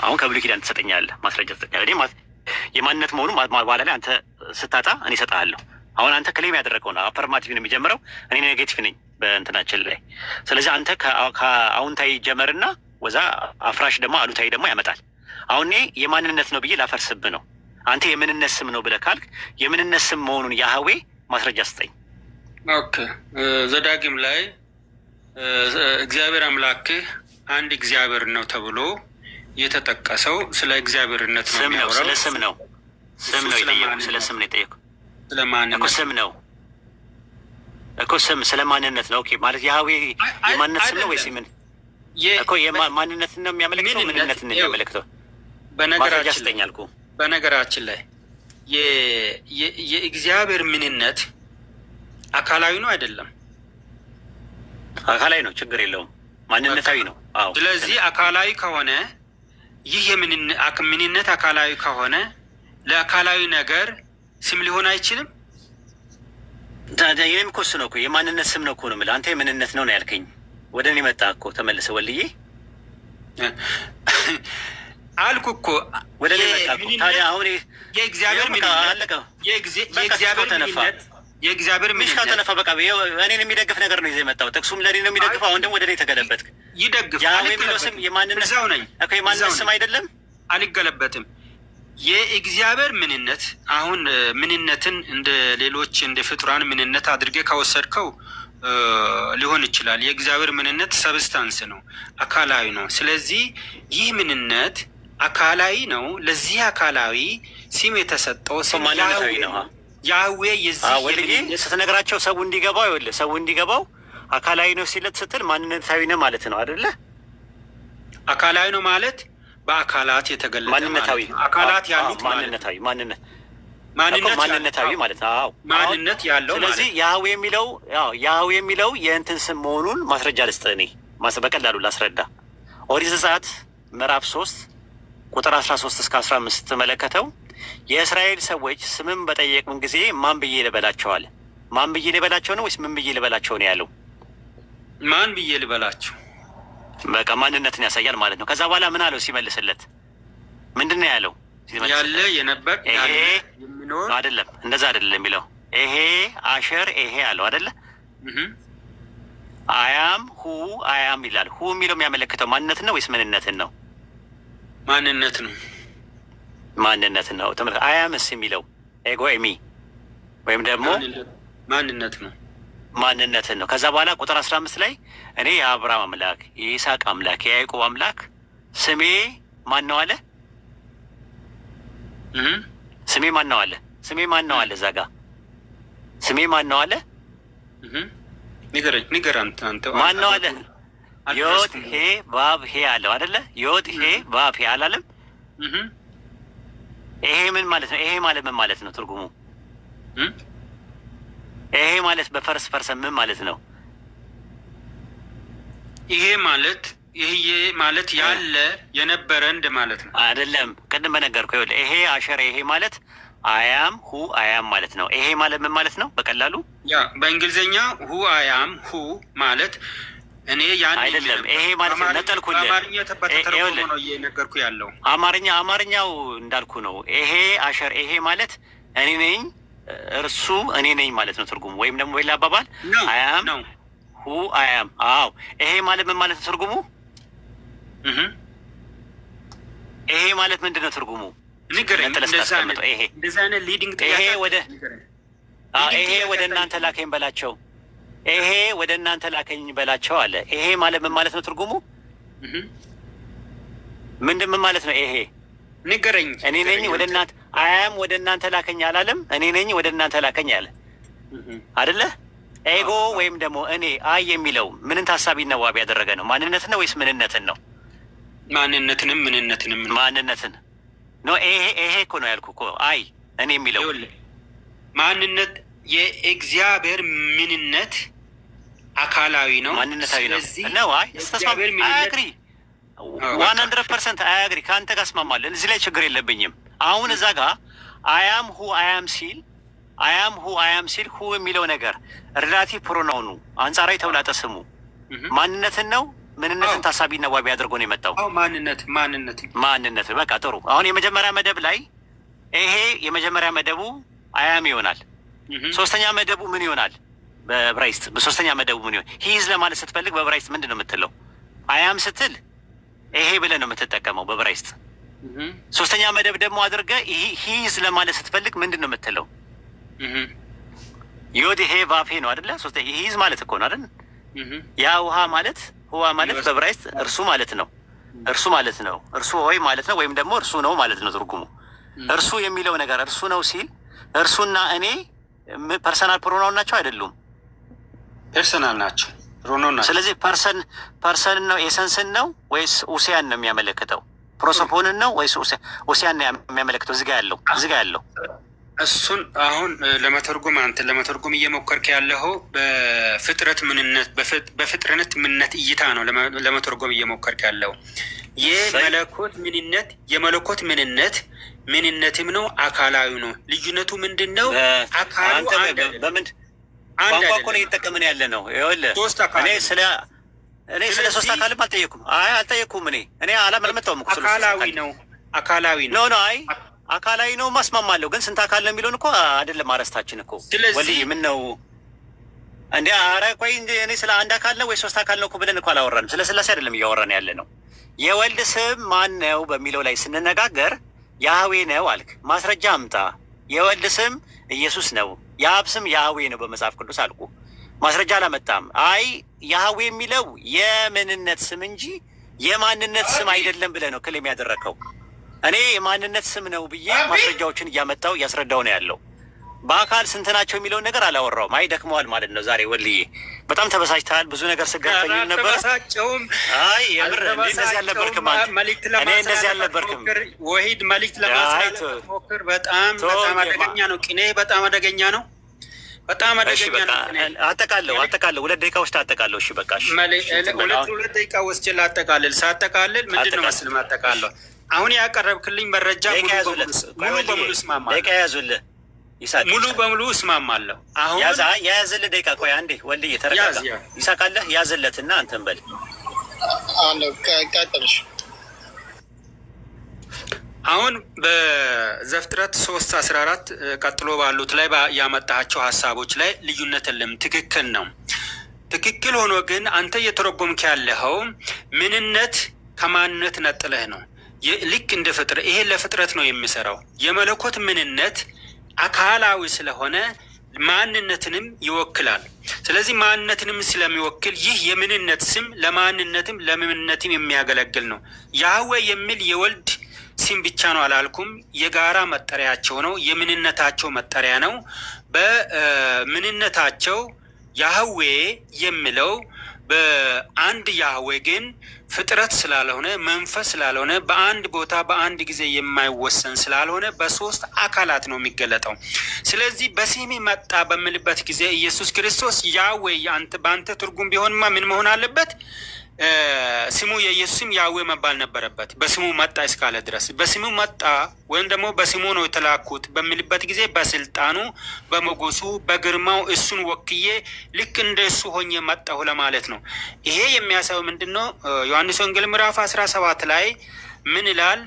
አሁን ከብሉይ ኪዳን ትሰጠኛለህ፣ ማስረጃ ትሰጠኛለህ። የማንነት መሆኑ በኋላ ላይ አንተ ስታጣ እኔ እሰጥሃለሁ። አሁን አንተ ክሌም ያደረገው ነው አፈርማቲቭ ነው የሚጀምረው፣ እኔ ኔጌቲቭ ነኝ በእንትናችን ላይ። ስለዚህ አንተ ከአዎንታዊ ጀመርና ወዛ አፍራሽ ደግሞ አሉታዊ ደግሞ ያመጣል። አሁን እኔ የማንነት ነው ብዬ ላፈርስብህ ነው። አንተ የምንነት ስም ነው ብለህ ካልክ የምንነት ስም መሆኑን ያህዌ ማስረጃ ስጠኝ። ኦኬ፣ ዘዳግም ላይ እግዚአብሔር አምላክህ አንድ እግዚአብሔር ነው ተብሎ የተጠቀሰው ስለ እግዚአብሔርነት ነው የሚያወራው። ስለ ስም ነው የጠየቁ። ስለ ስም ነው የጠየቁ። ስለ ማንነት እኮ ስም ነው እኮ ስም ስለ ማንነት ነው። ኦኬ፣ ማለት ያህዌ የማንነት ስም ነው ወይስ ምን? እኮ ማንነትን ነው የሚያመለክተው፣ ምንነትን ነው የሚያመለክተው? በነገራችን ላይ የእግዚአብሔር ምንነት አካላዊ ነው አይደለም? አካላዊ ነው፣ ችግር የለውም። ማንነታዊ ነው። አዎ። ስለዚህ አካላዊ ከሆነ ይህ ምንነት አካላዊ ከሆነ ለአካላዊ ነገር ስም ሊሆን አይችልም። ይህም እኮ እሱ ነው እኮ የማንነት ስም ነው እኮ ነው የምልህ። አንተ የምንነት ነው ያልከኝ። ወደ እኔ መጣ እኮ ተመልሰ ወልዬ አልኩ እኮ ወደ እኔ መጣ እኮ። ታዲያ አሁን የእግዚአብሔር ምንነት ተነፋ በቃ እኔን የሚደግፍ ነገር ነው ይዘህ የመጣው። ጥቅሱም ለእኔ ነው የሚደግፈው። አሁን ደግሞ ወደ እኔ ተገለበጥክ። ይደግፍ የሚለው ስም የማንነት ስም አይደለም። አልገለበጥም። የእግዚአብሔር ምንነት አሁን ምንነትን እንደ ሌሎች እንደ ፍጡራን ምንነት አድርጌ ከወሰድከው ሊሆን ይችላል። የእግዚአብሔር ምንነት ሰብስታንስ ነው፣ አካላዊ ነው። ስለዚህ ይህ ምንነት አካላዊ ነው። ለዚህ አካላዊ ስም የተሰጠው ስም ማንነታዊ ነው። ያህዌ የዚህ ስትነግራቸው ሰው እንዲገባው ይኸውልህ፣ ሰው እንዲገባው አካላዊ ነው ስትል ማንነታዊ ነው ማለት ነው አይደለ? አካላዊ ነው ማለት በአካላት የተገለጠ ማንነታዊ አካላት ያሉት ማንነታዊ ማለት ነው። ማንነት ያለው። ስለዚህ ያህዌ የሚለው የእንትን ስም መሆኑን ማስረጃ ልስጥህ። እኔ በቀላሉ ላስረዳ። ኦሪት ዘጸአት ምዕራፍ 3 ቁጥር 13 እስከ 15 ስትመለከተው የእስራኤል ሰዎች ስምም በጠየቁን ጊዜ ማን ብዬ ልበላቸዋል? ማን ብዬ ልበላቸው ነው ወይስ ምን ብዬ ልበላቸው ነው ያለው? ማን ብዬ ልበላቸው። በቃ ማንነትን ያሳያል ማለት ነው። ከዛ በኋላ ምን አለው ሲመልስለት? ምንድን ነው ያለው? ያለ የነበር የሚኖር አይደለም፣ እንደዛ አይደለም የሚለው። ይሄ አሸር ይሄ አለው አይደለ? አያም አያም ይላል። ሁ የሚለው የሚያመለክተው ማንነትን ነው ወይስ ምንነትን ነው? ማንነትን ነው። ተመልከት። አያምስ የሚለው ኤጎ ኤሚ ወይም ደግሞ ማንነትን ነው። ከዛ በኋላ ቁጥር 15 ላይ እኔ የአብርሃም አምላክ የይስሐቅ አምላክ የያዕቆብ አምላክ ስሜ ማን ነው አለ። ስሜ ማን ነው አለ። ስሜ ማን ነው አለ። እዛ ጋ ስሜ ማን ነው አለ። ማን ነው አለ። ዮድ ሄ ቫቭ ሄ አለው አይደለ? ዮድ ሄ ቫቭ ሄ አላለም? ይሄ ምን ማለት ነው? ይሄ ማለት ምን ማለት ነው? ትርጉሙ ይሄ ማለት በፈርስ ፐርሰን ምን ማለት ነው? ይሄ ማለት ያለ የነበረ እንደ ማለት ነው አይደለም። ቅድም በነገርኩህ ይኸውልህ፣ ይሄ አሸር ይሄ ማለት አያም ሁ አያም ማለት ነው። ይሄ ማለት ምን ማለት ነው? በቀላሉ ያ በእንግሊዝኛ ሁ አያም ሁ ማለት እኔ ያን አይደለም። ይሄ ማለት ነጠልኩልህ። አማርኛ ተተረጎመ ነው እየነገርኩ ያለው። አማርኛው እንዳልኩ ነው። ይሄ አሸር ይሄ ማለት እኔ ነኝ እርሱ እኔ ነኝ ማለት ነው ትርጉሙ። ወይም ደግሞ በሌላ አባባል አያም ሁ አያም። አዎ ይሄ ማለት ምን ማለት ነው ትርጉሙ? ይሄ ማለት ምንድን ነው ትርጉሙ? ይሄ ወደ እናንተ ላከኝ በላቸው፣ ይሄ ወደ እናንተ ላከኝ በላቸው አለ። ይሄ ማለት ምን ማለት ነው ትርጉሙ? ምንድን ምን ማለት ነው? ይሄ ንገረኝ። እኔ ነኝ ወደ እናንተ አያም ወደ እናንተ ላከኝ አላለም? እኔ ነኝ ወደ እናንተ ላከኝ አለ አይደለ? ኤጎ ወይም ደግሞ እኔ አይ የሚለው ምንን ታሳቢና ዋቢ ያደረገ ነው? ማንነትን ነው ወይስ ምንነትን ነው? ማንነትን ኖ ይሄ እኮ ነው ያልኩ እኮ አይ እኔ የሚለው ማንነት የእግዚአብሔር ምንነት አካላዊ ነው፣ ማንነታዊ ነው። አይ አያግሪ 100% አያግሪ። ከአንተ ጋር እስማማለሁ። እዚህ ላይ ችግር የለብኝም። አሁን እዛ ጋር አያም ሁ አያም ሲል ሁ የሚለው ነገር ሪላቲቭ ፕሮናውኑ አንጻራዊ ተውላጠ ስሙ ማንነትን ነው ምንነትን ታሳቢና ዋቢ አድርጎ ነው የመጣው። ማንነት በቃ ጥሩ። አሁን የመጀመሪያ መደብ ላይ ይሄ የመጀመሪያ መደቡ አያም ይሆናል። ሶስተኛ መደቡ ምን ይሆናል? በዕብራይስጥ በሶስተኛ መደቡ ምን ይሆናል? ሂዝ ለማለት ስትፈልግ በዕብራይስጥ ምንድን ነው የምትለው? አያም ስትል ይሄ ብለህ ነው የምትጠቀመው በዕብራይስጥ። ሶስተኛ መደብ ደግሞ አድርገህ ሂዝ ለማለት ስትፈልግ ምንድን ነው የምትለው? ዮድ ሄ ቫፌ ነው አይደለ? ሶስተኛ ሂዝ ማለት እኮ ነው አይደል? ያ ውሃ ማለት ህዋ ማለት በዕብራይስጥ እርሱ ማለት ነው። እርሱ ሆይ ማለት ነው። ወይም ደግሞ እርሱ ነው ማለት ነው ትርጉሙ። እርሱ የሚለው ነገር እርሱ ነው ሲል እርሱና እኔ ፐርሰናል ፕሮናውን ናቸው አይደሉም? ፐርሰናል ናቸው፣ ፕሮናውን ናቸው። ስለዚህ ፐርሰን ነው ኤሰንስን ነው ወይስ ኡሲያን ነው የሚያመለክተው? ፕሮሶፖንን ነው ወይስ ኡሲያን ነው የሚያመለክተው? እዚህ ጋ ያለው እሱን አሁን ለመተርጎም እየሞከርክ ያለው በፍጥረት ምንነት በፍጥረነት ምንነት እይታ ነው ለመተርጎም እየሞከርክ ያለው። የመለኮት ምንነትም ነው አካላዊ ነው። ልዩነቱ ምንድን ነው? አካሉ ቋንቋ እኮ ነው እየተጠቀምን ያለ ነው። እኔ ስለ ሶስት አካልም አልጠየኩም። አልጠየኩም። እኔ አላመለመጣውም እኮ አካላዊ ነው። አይ አካላዊ ነው ማስማማለሁ። ግን ስንት አካል ነው የሚለውን እኮ አይደለም አረስታችን እኮ ወልይ ምን ነው እንዴ? ኧረ ቆይ እንጂ እኔ ስለ አንድ አካል ነው ወይ ሶስት አካል ነው እኮ ብለን እኮ አላወራንም። ስለ ስላሴ አይደለም እያወራን ያለ ነው። የወልድ ስም ማን ነው በሚለው ላይ ስንነጋገር ያህዌ ነው አልክ። ማስረጃ አምጣ። የወልድ ስም ኢየሱስ ነው፣ የአብ ስም ያህዌ ነው በመጽሐፍ ቅዱስ አልኩ። ማስረጃ አላመጣም። አይ ያህዌ የሚለው የምንነት ስም እንጂ የማንነት ስም አይደለም ብለህ ነው ክሌም ያደረከው። እኔ የማንነት ስም ነው ብዬ ማስረጃዎችን እያመጣው እያስረዳው ነው ያለው። በአካል ስንት ናቸው የሚለውን ነገር አላወራውም። አይ ደክመዋል ማለት ነው ዛሬ ወልዬ። በጣም ተበሳጭተሃል። ብዙ ነገር ስጋፈኝ ነበር። አይ የምር እንደዚህ አልነበርክም አንተ። እኔ እንደዚህ አልነበርክም። ወሂድ መልዕክት ለማስራት ሞክር። በጣም አደገኛ ነው። ቅኔ በጣም አደገኛ ነው። በጣም አደገኛ ነው። አጠቃለሁ 2 ደቂቃ ውስጥ አጠቃለሁ። እሺ በቃ እሺ። 2 ደቂቃ ውስጥ ላጠቃልል። ሳጠቃልል ምንድን ነው መስል ማጠቃለሁ? አሁን ያቀረብክልኝ መረጃ ሙሉ በሙሉ እስማማለሁ። ደቂቃ ያዙልህ ይሳቅ፣ ሙሉ በሙሉ እስማማለሁ። አሁን ያዝልህ ደቂቃ። ቆይ አንዴ ወልዬ ተረጋጋ። ይሳቃለህ ያዝለትና አንተን በል ቀጥልሽ። አሁን በዘፍጥረት 3:14 ቀጥሎ ባሉት ላይ ያመጣቸው ሀሳቦች ላይ ልዩነት የለም። ትክክል ነው። ትክክል ሆኖ ግን አንተ እየተረጎምክ ያለኸው ምንነት ከማንነት ነጥለህ ነው። ልክ እንደ ፍጥረት ይሄ ለፍጥረት ነው የሚሰራው። የመለኮት ምንነት አካላዊ ስለሆነ ማንነትንም ይወክላል። ስለዚህ ማንነትንም ስለሚወክል ይህ የምንነት ስም ለማንነትም ለምንነትም የሚያገለግል ነው። ያህዌ የሚል የወልድ ስም ብቻ ነው አላልኩም። የጋራ መጠሪያቸው ነው። የምንነታቸው መጠሪያ ነው። በምንነታቸው ያህዌ የሚለው በአንድ ያህዌ ግን ፍጥረት ስላልሆነ መንፈስ ስላልሆነ በአንድ ቦታ በአንድ ጊዜ የማይወሰን ስላልሆነ በሶስት አካላት ነው የሚገለጠው። ስለዚህ በስሜ መጣ በምልበት ጊዜ ኢየሱስ ክርስቶስ ያህዌ በአንተ ትርጉም ቢሆንማ ምን መሆን አለበት? ስሙ የኢየሱስም ያህዌ መባል ነበረበት። በስሙ መጣ እስካለ ድረስ በስሙ መጣ ወይም ደግሞ በስሙ ነው የተላኩት በሚልበት ጊዜ በስልጣኑ፣ በሞገሱ፣ በግርማው እሱን ወክዬ ልክ እንደ እሱ ሆኜ መጣሁ ለማለት ነው። ይሄ የሚያሳየው ምንድን ነው? ዮሐንስ ወንጌል ምዕራፍ 17 ላይ ምን ይላል?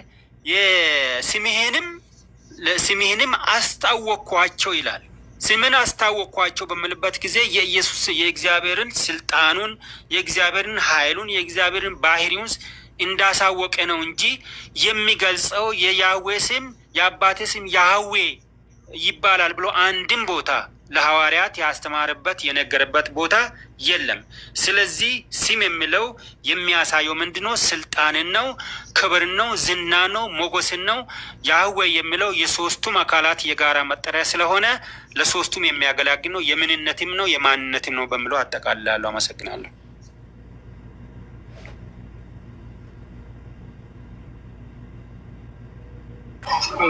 ስምህንም አስታወቅኳቸው ይላል። ስምን አስታወቅኳቸው በምልበት ጊዜ የኢየሱስ የእግዚአብሔርን ስልጣኑን፣ የእግዚአብሔርን ኃይሉን፣ የእግዚአብሔርን ባህሪውን እንዳሳወቀ ነው እንጂ የሚገልጸው የያህዌ ስም የአባቴ ስም ያህዌ ይባላል ብሎ አንድም ቦታ ለሐዋርያት ያስተማረበት የነገረበት ቦታ የለም። ስለዚህ ስም የሚለው የሚያሳየው ምንድነው? ስልጣንን ነው፣ ክብርን ነው፣ ዝና ነው፣ ሞገስን ነው። ያህዌ የሚለው የሶስቱም አካላት የጋራ መጠሪያ ስለሆነ ለሶስቱም የሚያገለግል ነው። የምንነትም ነው የማንነትም ነው በሚለው አጠቃልላለሁ። አመሰግናለሁ።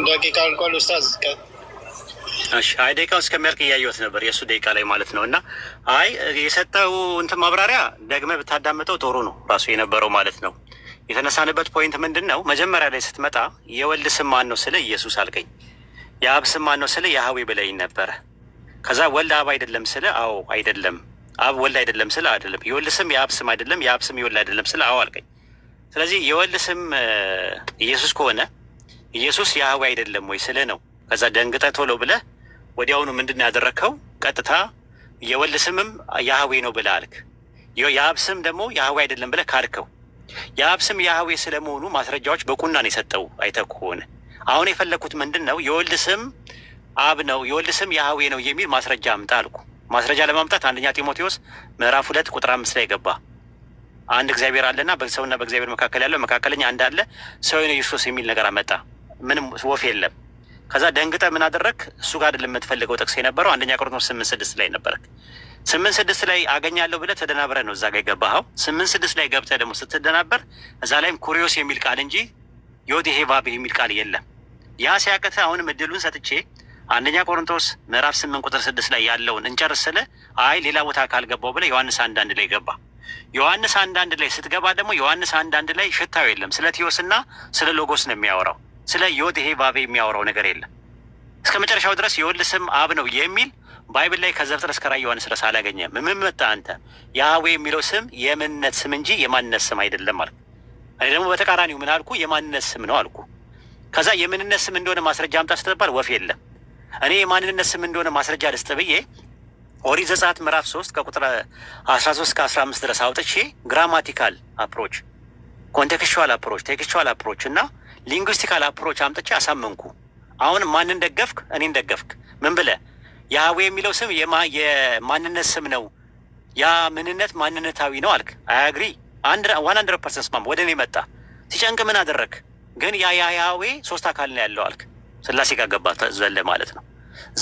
ደቂቃ እንኳን ኡስታዝ እሺ፣ አይ ደቂቃው እስከሚያልቅ እያየሁት ነበር የእሱ ደቂቃ ላይ ማለት ነው። እና አይ የሰጠው እንትን ማብራሪያ ደግመህ ብታዳምጠው ጥሩ ነው ራሱ የነበረው ማለት ነው። የተነሳንበት ፖይንት ምንድን ነው? መጀመሪያ ላይ ስትመጣ የወልድ ስም ማን ነው ስለ ኢየሱስ አልከኝ። የአብ ስም ማን ነው ስለ ያህዌ ብለኝ ነበረ። ከዛ ወልድ አብ አይደለም ስለ አዎ አይደለም፣ አብ ወልድ አይደለም ስለ አይደለም፣ የወልድ ስም የአብ ስም አይደለም፣ የአብ ስም የወልድ አይደለም ስለ አዎ አልከኝ። ስለዚህ የወልድ ስም ኢየሱስ ከሆነ ኢየሱስ ያህዌ አይደለም ወይ ስለ ነው። ከዛ ደንግጠህ ቶሎ ብለህ ወዲያውኑ ምንድን ነው ያደረግከው? ቀጥታ የወልድ ስምም ያህዌ ነው ብለህ አልክ። የአብ ስም ደግሞ ያህዌ አይደለም ብለህ ካድከው። የአብ ስም ያህዌ ስለመሆኑ ማስረጃዎች በቁና ነው የሰጠው። አይተህ ከሆነ አሁን የፈለግኩት ምንድን ነው? የወልድ ስም አብ ነው፣ የወልድ ስም ያህዌ ነው የሚል ማስረጃ አምጣ አልኩ። ማስረጃ ለማምጣት አንደኛ ጢሞቴዎስ ምዕራፍ 2 ቁጥር 5 ላይ ገባ። አንድ እግዚአብሔር አለና በሰውና በእግዚአብሔር መካከል ያለው መካከለኛ አንድ አለ፣ ሰው ነው ኢየሱስ የሚል ነገር አመጣ። ምንም ወፍ የለም። ከዛ ደንግጠህ ምን አደረግ? እሱ ጋር አይደለም የምትፈልገው ጥቅስ የነበረው አንደኛ ቆሮንቶስ 8:6 ላይ ነበረክ። 8:6 ላይ አገኛለሁ ብለህ ተደናብረህ ነው እዛ ጋር የገባኸው። 8:6 ላይ ገብተህ ደግሞ ስትደናበር እዛ ላይም ኩሪዮስ የሚል ቃል እንጂ ዮድ ሄ ቫብ የሚል ቃል የለም። ያ ሲያቅትህ አሁንም እድሉን ሰጥቼ አንደኛ ቆሮንቶስ ምዕራፍ 8 ቁጥር 6 ላይ ያለውን እንጨርስ ስልህ አይ ሌላ ቦታ ካልገባው ብለህ ዮሐንስ 1:1 ላይ ገባ። ዮሐንስ 1:1 ላይ ስትገባ ደግሞ ዮሐንስ 1:1 ላይ ሽታው የለም። ስለ ቴዎስና ስለ ሎጎስ ነው የሚያወራው። ስለ ዮድ ሄ ቫብ የሚያወራው ነገር የለም። እስከ መጨረሻው ድረስ የወልድ ስም አብ ነው የሚል ባይብል ላይ ከዘፍጥረት እስከ ራዕየ ዮሐንስ ድረስ አላገኘም። ምን መጣ አንተ? ያህዌ የሚለው ስም የምንነት ስም እንጂ የማንነት ስም አይደለም አልኩ። እኔ ደግሞ በተቃራኒው ምን አልኩ? የማንነት ስም ነው አልኩ። ከዛ የምንነት ስም እንደሆነ ማስረጃ አምጣ ስትባል ወፍ የለም። እኔ የማንነት ስም እንደሆነ ማስረጃ ልስጥ ብዬ ኦሪት ዘጸአት ምዕራፍ 3 ከቁጥር 13 እስከ 15 ድረስ አውጥቼ ግራማቲካል አፕሮች፣ ኮንቴክስቹዋል አፕሮች፣ ቴክስቹዋል አፕሮች እና ሊንጉስቲካል አፕሮች አምጥቼ አሳመንኩ። አሁን ማንን ደገፍክ? እኔን ደገፍክ። ምን ብለህ? ያህዌ የሚለው ስም የማንነት ስም ነው፣ ያ ምንነት ማንነታዊ ነው አልክ። አያግሪ 100% ስማም። ወደ እኔ መጣ። ሲጨንቅ ምን አደረግ? ግን ያ ያህዌ 3 አካል ነው ያለው አልክ። ስላሴ ጋር ገባ ዘለ ማለት ነው።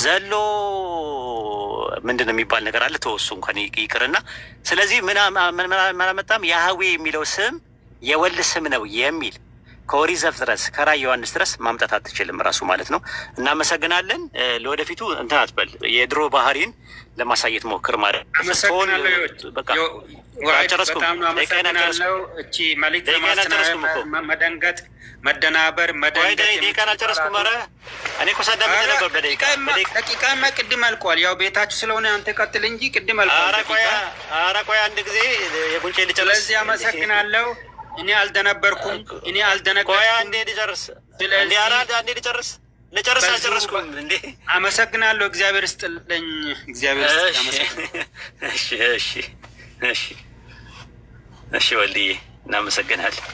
ዘሎ ምንድን ነው የሚባል ነገር አለ። ተወሱ እንኳን ይቅርና፣ ስለዚህ ምን አመጣም? ያህዌ የሚለው ስም የወልድ ስም ነው የሚል ከኦሪት ዘፍጥረት ከራዕየ ዮሐንስ ድረስ ማምጣት አትችልም ራሱ ማለት ነው። እናመሰግናለን። ለወደፊቱ እንትን አትበል፣ የድሮ ባህሪን ለማሳየት ሞክር ማለት ነው። እቺ መልዕክት መደንገጥ፣ መደናበር፣ ደቂቃን አልጨረስኩም። ኧረ እኔ እኮ ሳዳምጥ ነበር ደቂቃማ ቅድም አልቋል። ያው ቤታችሁ ስለሆነ አንተ ቀጥል እንጂ ቅድም አልቋል። ኧረ ቆይ አንድ ጊዜ የጉንጬ ልጨርስ። ስለዚህ አመሰግናለሁ። እኔ አልደነበርኩም። እኔ አልደነገርኩም። ቆይ አንዴ ልጨርስ። ልጨርስ አልጨረስኩም እንዴ? አመሰግናለሁ። እግዚአብሔር ይስጥልኝ። እግዚአብሔር ይስጥልኝ። እሺ ወልድዬ እናመሰግናለን።